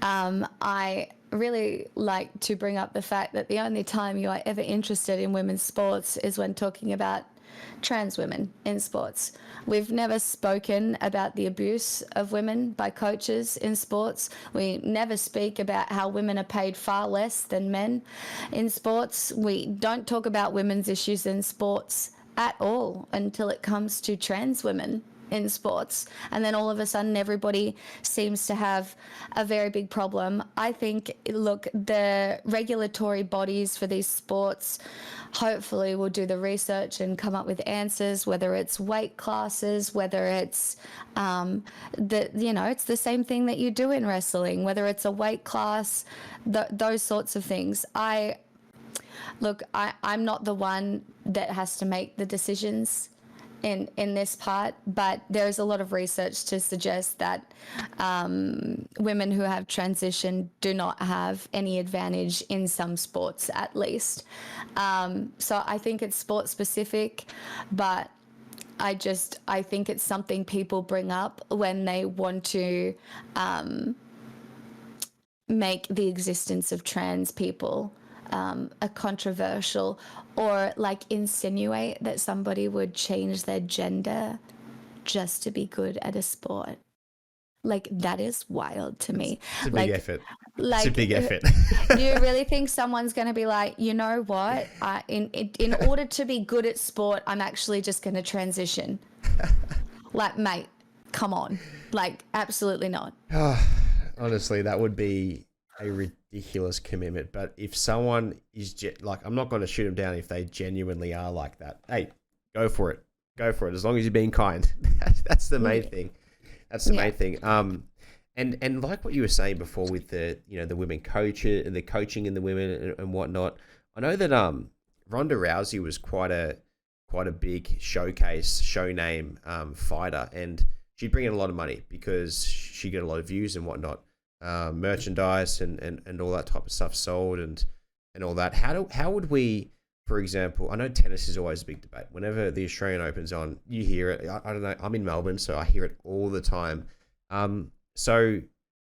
I really like to bring up the fact that the only time you are ever interested in women's sports is when talking about trans women in sports. We've never spoken about the abuse of women by coaches in sports. We never speak about how women are paid far less than men in sports. We don't talk about women's issues in sports at all until it comes to trans women in sports. And then all of a sudden everybody seems to have a very big problem. I think, look, the regulatory bodies for these sports hopefully will do the research and come up with answers, whether it's weight classes, whether it's it's the same thing that you do in wrestling, whether it's a weight class, those sorts of things. I'm not the one that has to make the decisions in this part, but there's a lot of research to suggest that women who have transitioned do not have any advantage in some sports, at least. So I think it's sport specific, but I think it's something people bring up when they want to make the existence of trans people a controversial, or like insinuate that somebody would change their gender just to be good at a sport. Like, that is wild to me. It's a big effort. Like, it's a big effort. Do you really think someone's going to be like, you know what? In order to be good at sport, I'm actually just going to transition. Like, mate, come on. Like, absolutely not. Honestly, that would be a ridiculous commitment. But if someone is like, I'm not going to shoot them down if they genuinely are like that. Hey, go for it. Go for it. As long as you're being kind. That's the main thing. That's the main thing. And like what you were saying before with the women coaches and the coaching in the women and whatnot. I know that Ronda Rousey was quite a big show name fighter, and she'd bring in a lot of money because she got a lot of views and whatnot. Merchandise and all that type of stuff sold and all that. How would we, for example, I know tennis is always a big debate. Whenever the Australian Open's on, you hear it. I don't know. I'm in Melbourne, so I hear it all the time. So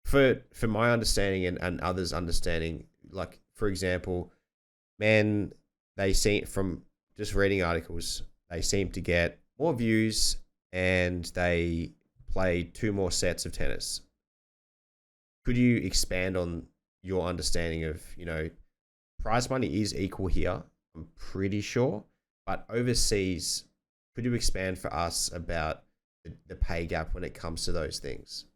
for my understanding and others' understanding, like, for example, men, they seem, from just reading articles, they seem to get more views and they play 2 more sets of tennis. Could you expand on your understanding of, prize money is equal here, I'm pretty sure, but overseas, could you expand for us about the pay gap when it comes to those things?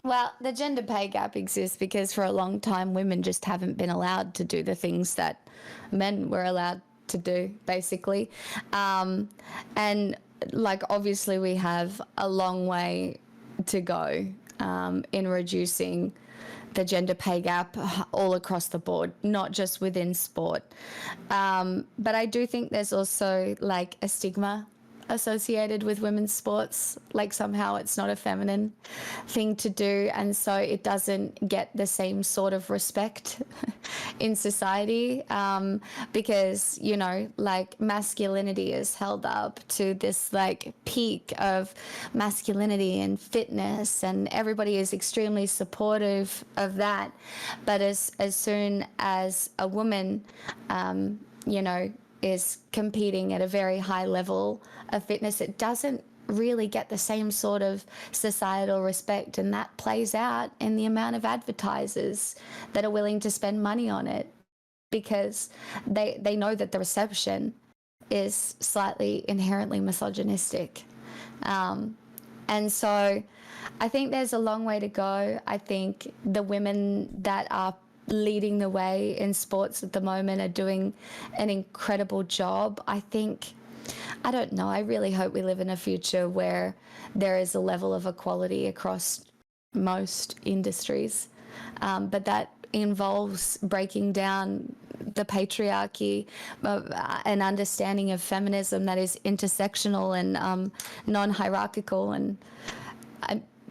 Well, the gender pay gap exists because for a long time, women just haven't been allowed to do the things that men were allowed to do, basically. And like, obviously we have a long way to go in reducing the gender pay gap all across the board, not just within sport. But I do think there's also like a stigma associated with women's sports, like somehow it's not a feminine thing to do, and so it doesn't get the same sort of respect in society, because like masculinity is held up to this like peak of masculinity and fitness, and everybody is extremely supportive of that. But as soon as a woman is competing at a very high level of fitness, it doesn't really get the same sort of societal respect, and that plays out in the amount of advertisers that are willing to spend money on it, because they know that the reception is slightly inherently misogynistic. And so I think there's a long way to go. I think the women that are leading the way in sports at the moment are doing an incredible job. I don't know, I really hope we live in a future where there is a level of equality across most industries. But that involves breaking down the patriarchy, an understanding of feminism that is intersectional and non-hierarchical. And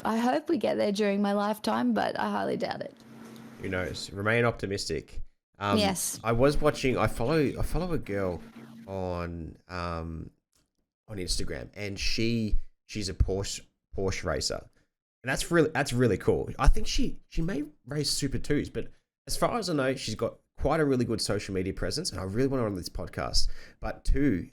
I hope we get there during my lifetime, but I highly doubt it. Who knows? Remain optimistic. Yes. I was watching. I follow a girl on Instagram, and she's a Porsche racer, and that's really cool. I think she may race Super 2s, but as far as I know, she's got quite a really good social media presence, and I really want her on this podcast. But two,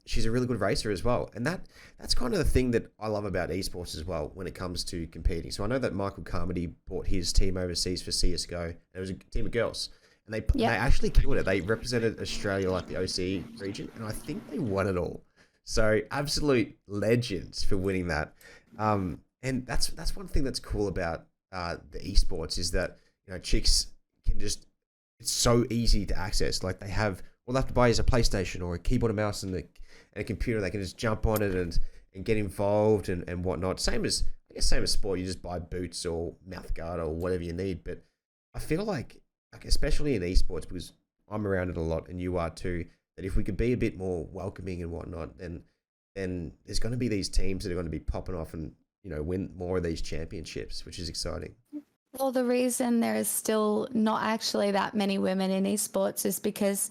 she's a really good racer as well, and that's kind of the thing that I love about esports as well when it comes to competing. So I know that Michael Carmody brought his team overseas for CS:GO, and it was a team of girls, and they actually killed it. They represented Australia like the OCE region, and I think they won it all. So absolute legends for winning that. And that's one thing that's cool about the esports is that, you know, chicks can just, it's so easy to access. Like all they have to buy is a PlayStation or a keyboard and mouse and a computer. They can just jump on it and get involved and whatnot. Same as sport. You just buy boots or mouth guard or whatever you need. But I feel like especially in esports, because I'm around it a lot and you are too, that if we could be a bit more welcoming and whatnot, then there's going to be these teams that are going to be popping off and, you know, win more of these championships, which is exciting. Well, the reason there is still not actually that many women in esports is because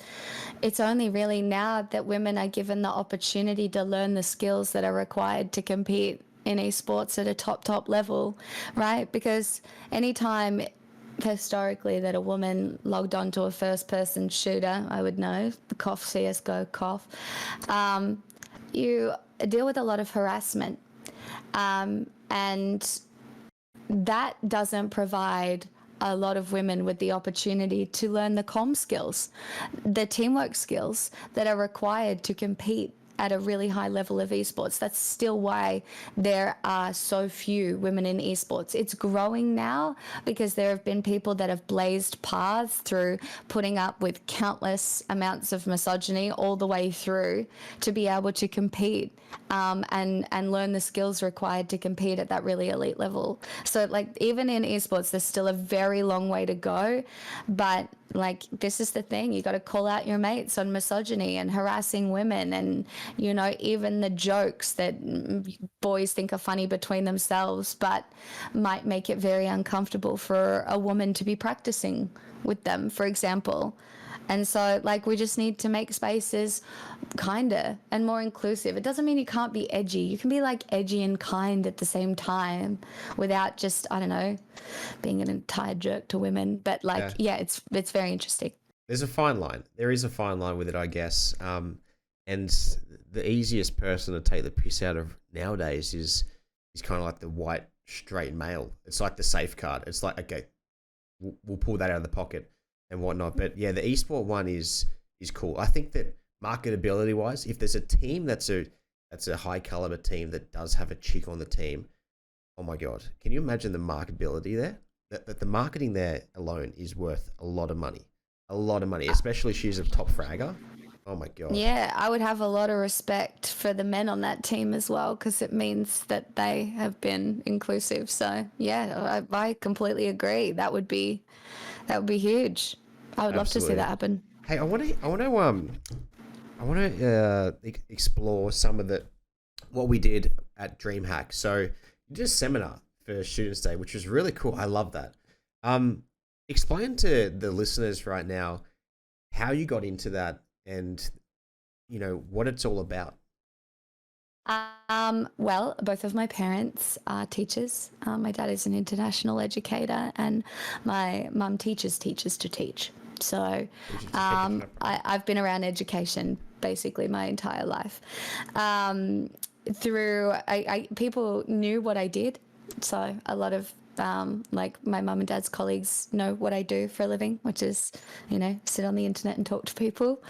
it's only really now that women are given the opportunity to learn the skills that are required to compete in esports at a top level, right? Because anytime historically that a woman logged onto a first-person shooter, I would know, the cough, CS:GO, cough, you deal with a lot of harassment. And that doesn't provide a lot of women with the opportunity to learn the comm skills, the teamwork skills that are required to compete at a really high level of esports. That's still why there are so few women in esports. It's growing now because there have been people that have blazed paths through putting up with countless amounts of misogyny all the way through to be able to compete and learn the skills required to compete at that really elite level. So like even in esports, there's still a very long way to go, but like this is the thing, you got to call out your mates on misogyny and harassing women, and you know, even the jokes that boys think are funny between themselves but might make it very uncomfortable for a woman to be practicing with them, for example. And so like we just need to make spaces kinder and more inclusive. It doesn't mean you can't be edgy. You can be like edgy and kind at the same time without just, I don't know, being an entire jerk to women. But like, yeah it's very interesting. There's a fine line. There is a fine line with it, I guess. And the easiest person to take the piss out of nowadays is kind of like the white straight male. It's like the safe card. It's like, okay, we'll pull that out of the pocket and whatnot. But yeah, the esport one is cool. I think that marketability wise, if there's a team that's a high caliber team that does have a chick on the team, oh my god, can you imagine the marketability there? That the marketing there alone is worth a lot of money, especially if she's a top fragger. Oh my god. Yeah, I would have a lot of respect for the men on that team as well, because it means that they have been inclusive. So yeah, I completely agree. That would be huge. I would love to see that happen. Hey, I want to explore some of what we did at DreamHack. So you did a seminar for Students' Day, which was really cool. I love that. Explain to the listeners right now how you got into that and, you know, what it's all about. Well, both of my parents are teachers. My dad is an international educator and my mum teaches teachers to teach. So I've been around education basically my entire life. through people knew what I did, so a lot of like my mum and dad's colleagues know what I do for a living, which is, sit on the internet and talk to people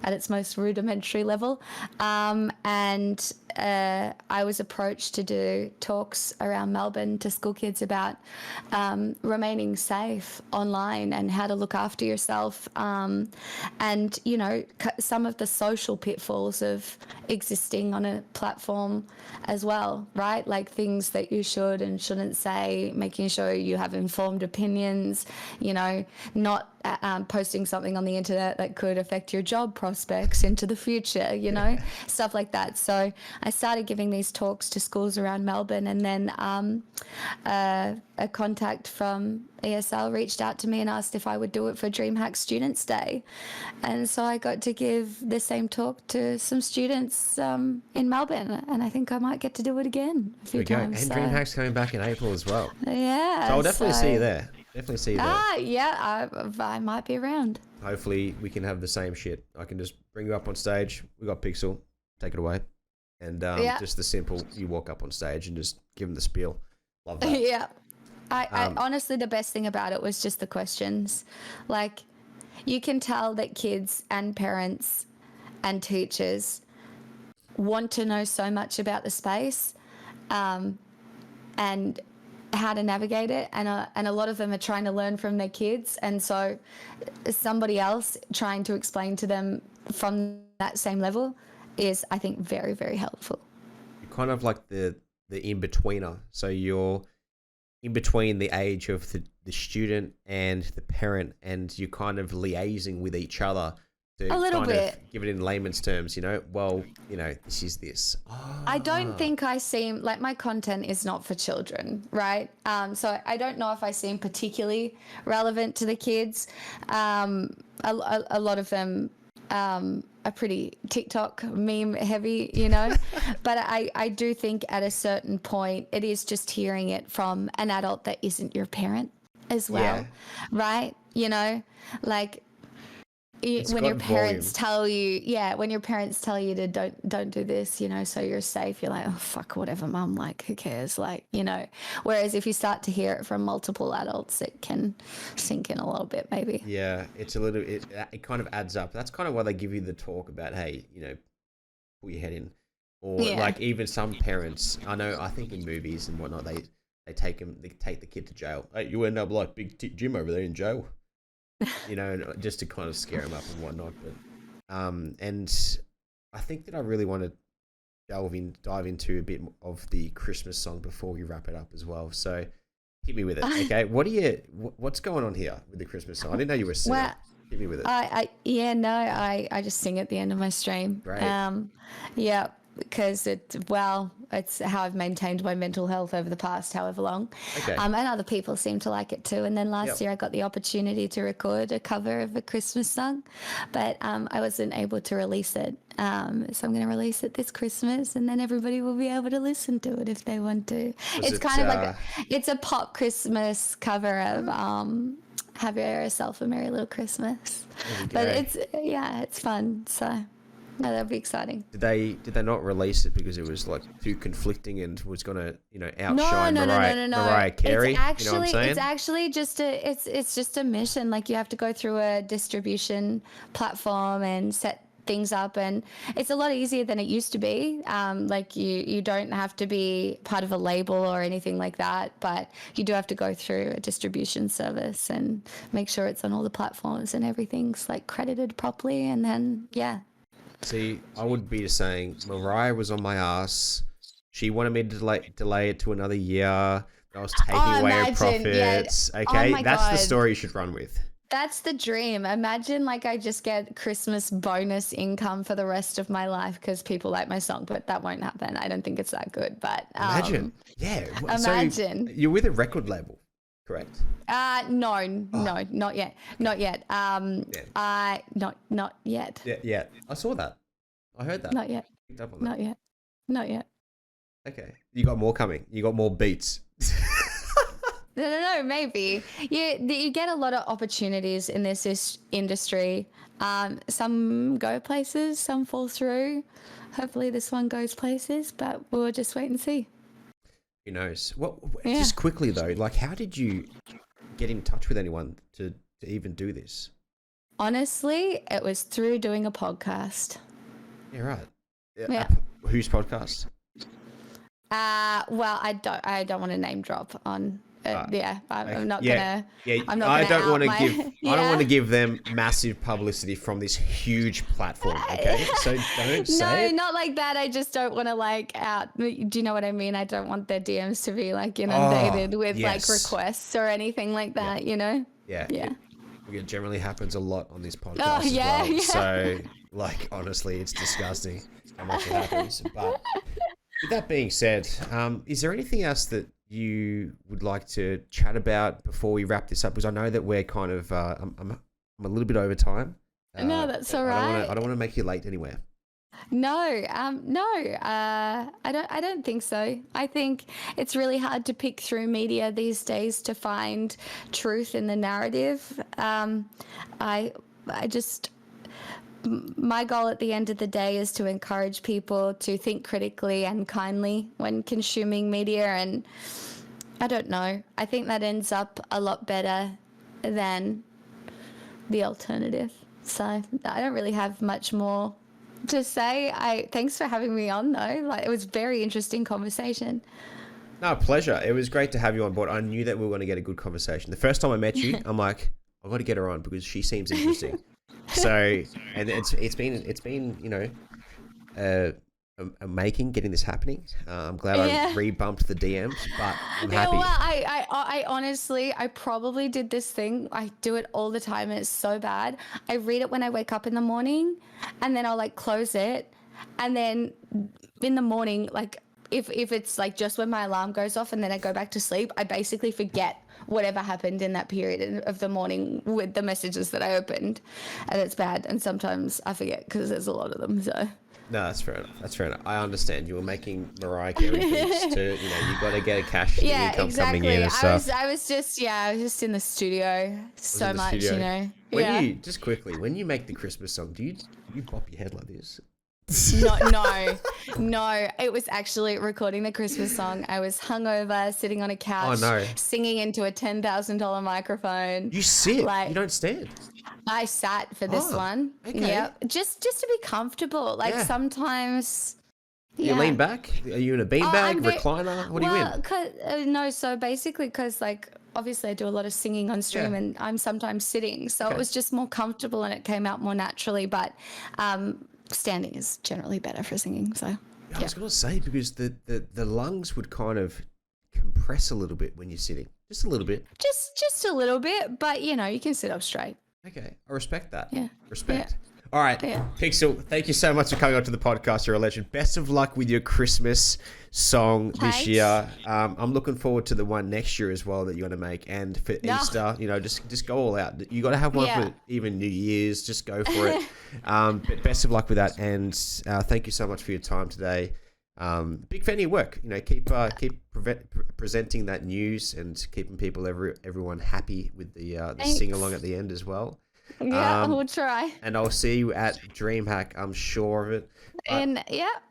at its most rudimentary level. And I was approached to do talks around Melbourne to school kids about remaining safe online and how to look after yourself, and some of the social pitfalls of existing on a platform as well, right? Like things that you should and shouldn't say, making sure you have informed opinions, not posting something on the internet that could affect your job prospects into the future, stuff like that. So I started giving these talks to schools around Melbourne, and then a contact from ESL reached out to me and asked if I would do it for DreamHack Students Day. And so I got to give the same talk to some students in Melbourne, and I think I might get to do it again a few times. And DreamHack's coming back in April as well. Yeah. So I'll definitely see you there. Definitely see you there. Yeah, I might be around. Hopefully we can have the same shit. I can just bring you up on stage. We got Pixel. Take it away. And just the simple, you walk up on stage and just give them the spiel. Love that. Yeah. I honestly, the best thing about it was just the questions. Like, you can tell that kids and parents and teachers want to know so much about the space and how to navigate it, and a lot of them are trying to learn from their kids, and so somebody else trying to explain to them from that same level is, I think, very, very helpful. You're kind of like the in-betweener. So you're in between the age of the student and the parent, and you're kind of liaising with each other to a little bit. Give it in layman's terms, this is this. Oh. I don't think I seem like my content is not for children, right? So I don't know if I seem particularly relevant to the kids. A lot of them are pretty TikTok meme heavy, but I do think at a certain point it is just hearing it from an adult that isn't your parent as well, right? Like when your parents tell you, to don't do this, so you're safe, you're like, oh fuck, whatever, mum, like who cares, like, whereas if you start to hear it from multiple adults, it can sink in a little bit, maybe. Yeah, it's a little, it kind of adds up. That's kind of why they give you the talk about, hey, pull your head in, or like even some parents, I think in movies and whatnot, they take the kid to jail. Hey, you end up like Big Jim over there in jail. Just to kind of scare them up and whatnot. But and I think that I really want to dive into a bit of the Christmas song before we wrap it up as well. So hit me with it, okay? What's going on here with the Christmas song? I didn't know you were singing. Well, hit me with it. I just sing at the end of my stream. Great. Because it's how I've maintained my mental health over the past however long. Okay. And other people seem to like it too. And then last year I got the opportunity to record a cover of a Christmas song, but I wasn't able to release it. So I'm going to release it this Christmas, and then everybody will be able to listen to it if they want to. It's a pop Christmas cover of Have Yourself a Merry Little Christmas. But it's fun. So no, that'd be exciting. Did they not release it because it was like too conflicting and was gonna outshine Mariah Carey? It's actually, you know what I'm saying? It's just a mission. Like, you have to go through a distribution platform and set things up, and it's a lot easier than it used to be. Like you don't have to be part of a label or anything like that, but you do have to go through a distribution service and make sure it's on all the platforms and everything's like credited properly, and then See, I would be saying Mariah was on my ass. She wanted me to delay it to another year. I was taking away her profits. Yeah. Okay, that's the story you should run with. That's the dream. Imagine like I just get Christmas bonus income for the rest of my life because people like my song, but that won't happen. I don't think it's that good. But imagine, imagine. So you're with a record label, correct? No, not yet. Not yet. Not yet. Yeah. I saw that. I heard that. Not yet. Picked up on that. Not yet. Okay. You got more coming. You got more beats. No, maybe. You get a lot of opportunities in this industry, Some go places, some fall through. Hopefully this one goes places, but we'll just wait and see. Who knows? Just quickly though, like how did you get in touch with anyone to even do this? Honestly, it was through doing a podcast. Yeah, right. Yeah. Whose podcast? Well, I don't want to name drop on. I'm not gonna. Yeah, I'm not I gonna don't want to give. Yeah. I don't want to give them massive publicity from this huge platform. Okay, so don't say it. No, not like that. I just don't want to like out. Do you know what I mean? I don't want their DMs to be like inundated with like requests or anything like that. You know? Yeah. Yeah. It generally happens a lot on this podcast as well. So, like, honestly, it's disgusting how much it happens. But with that being said, is there anything else that you would like to chat about before we wrap this up? Because I know that we're kind of, I'm a little bit over time. No, that's all right. I don't want to make you late anywhere. No, I don't think so. I think it's really hard to pick through media these days to find truth in the narrative. My goal at the end of the day is to encourage people to think critically and kindly when consuming media, and I don't know. I think that ends up a lot better than the alternative. So I don't really have much more to say. Thanks for having me on though. Like, it was a very interesting conversation. No, pleasure. It was great to have you on board. I knew that we were going to get a good conversation. The first time I met you, I'm like, I've got to get her on because she seems interesting. So, and it's been you know, getting this happening. I'm glad I rebumped the DMs, but I'm happy. Well, I honestly, I probably did this thing. I do it all the time and it's so bad. I read it when I wake up in the morning and then I'll like close it. And then in the morning, like if it's like just when my alarm goes off and then I go back to sleep, I basically forget whatever happened in that period of the morning with the messages that I opened. And it's bad. And sometimes I forget because there's a lot of them. So. No, that's fair enough. That's fair enough. I understand. You were making Mariah Carey beats too. You know, you got to get a cash income coming in and stuff. I was just in the studio so much, you know. When you just quickly, when you make the Christmas song, do you bop your head like this? No. It was actually recording the Christmas song. I was hungover, sitting on a couch, singing into a $10,000 microphone. You sit. Like, you don't stand. I sat for this one. Okay. Yeah, just to be comfortable. Like sometimes. You lean back? Are you in a beanbag, recliner? What are you in? No, so basically because like obviously I do a lot of singing on stream and I'm sometimes sitting. So it was just more comfortable and it came out more naturally. But standing is generally better for singing. So I was going to say, because the lungs would kind of compress a little bit when you're sitting. Just a little bit. Just a little bit, but you know, you can sit up straight. Okay, I respect that. Yeah. Respect. Yeah. All right, Pixel, thank you so much for coming on to the podcast. You're a legend. Best of luck with your Christmas song this year. I'm looking forward to the one next year as well that you're going to make. And for Easter, you know, just go all out. You got to have one for even New Year's. Just go for it. But best of luck with that. And thank you so much for your time today. Big fan of your work. You know, keep presenting that news and keeping people, everyone happy with the sing along at the end as well. Yeah, we'll try. And I'll see you at DreamHack. I'm sure of it. And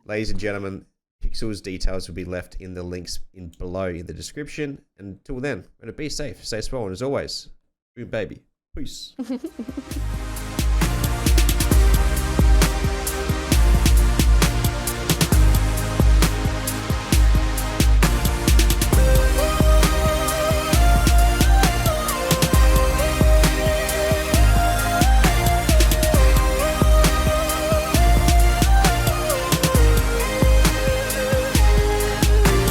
ladies and gentlemen, Pixel's details will be left in the links below in the description. Until then, be safe, stay small, and as always, boom baby, peace.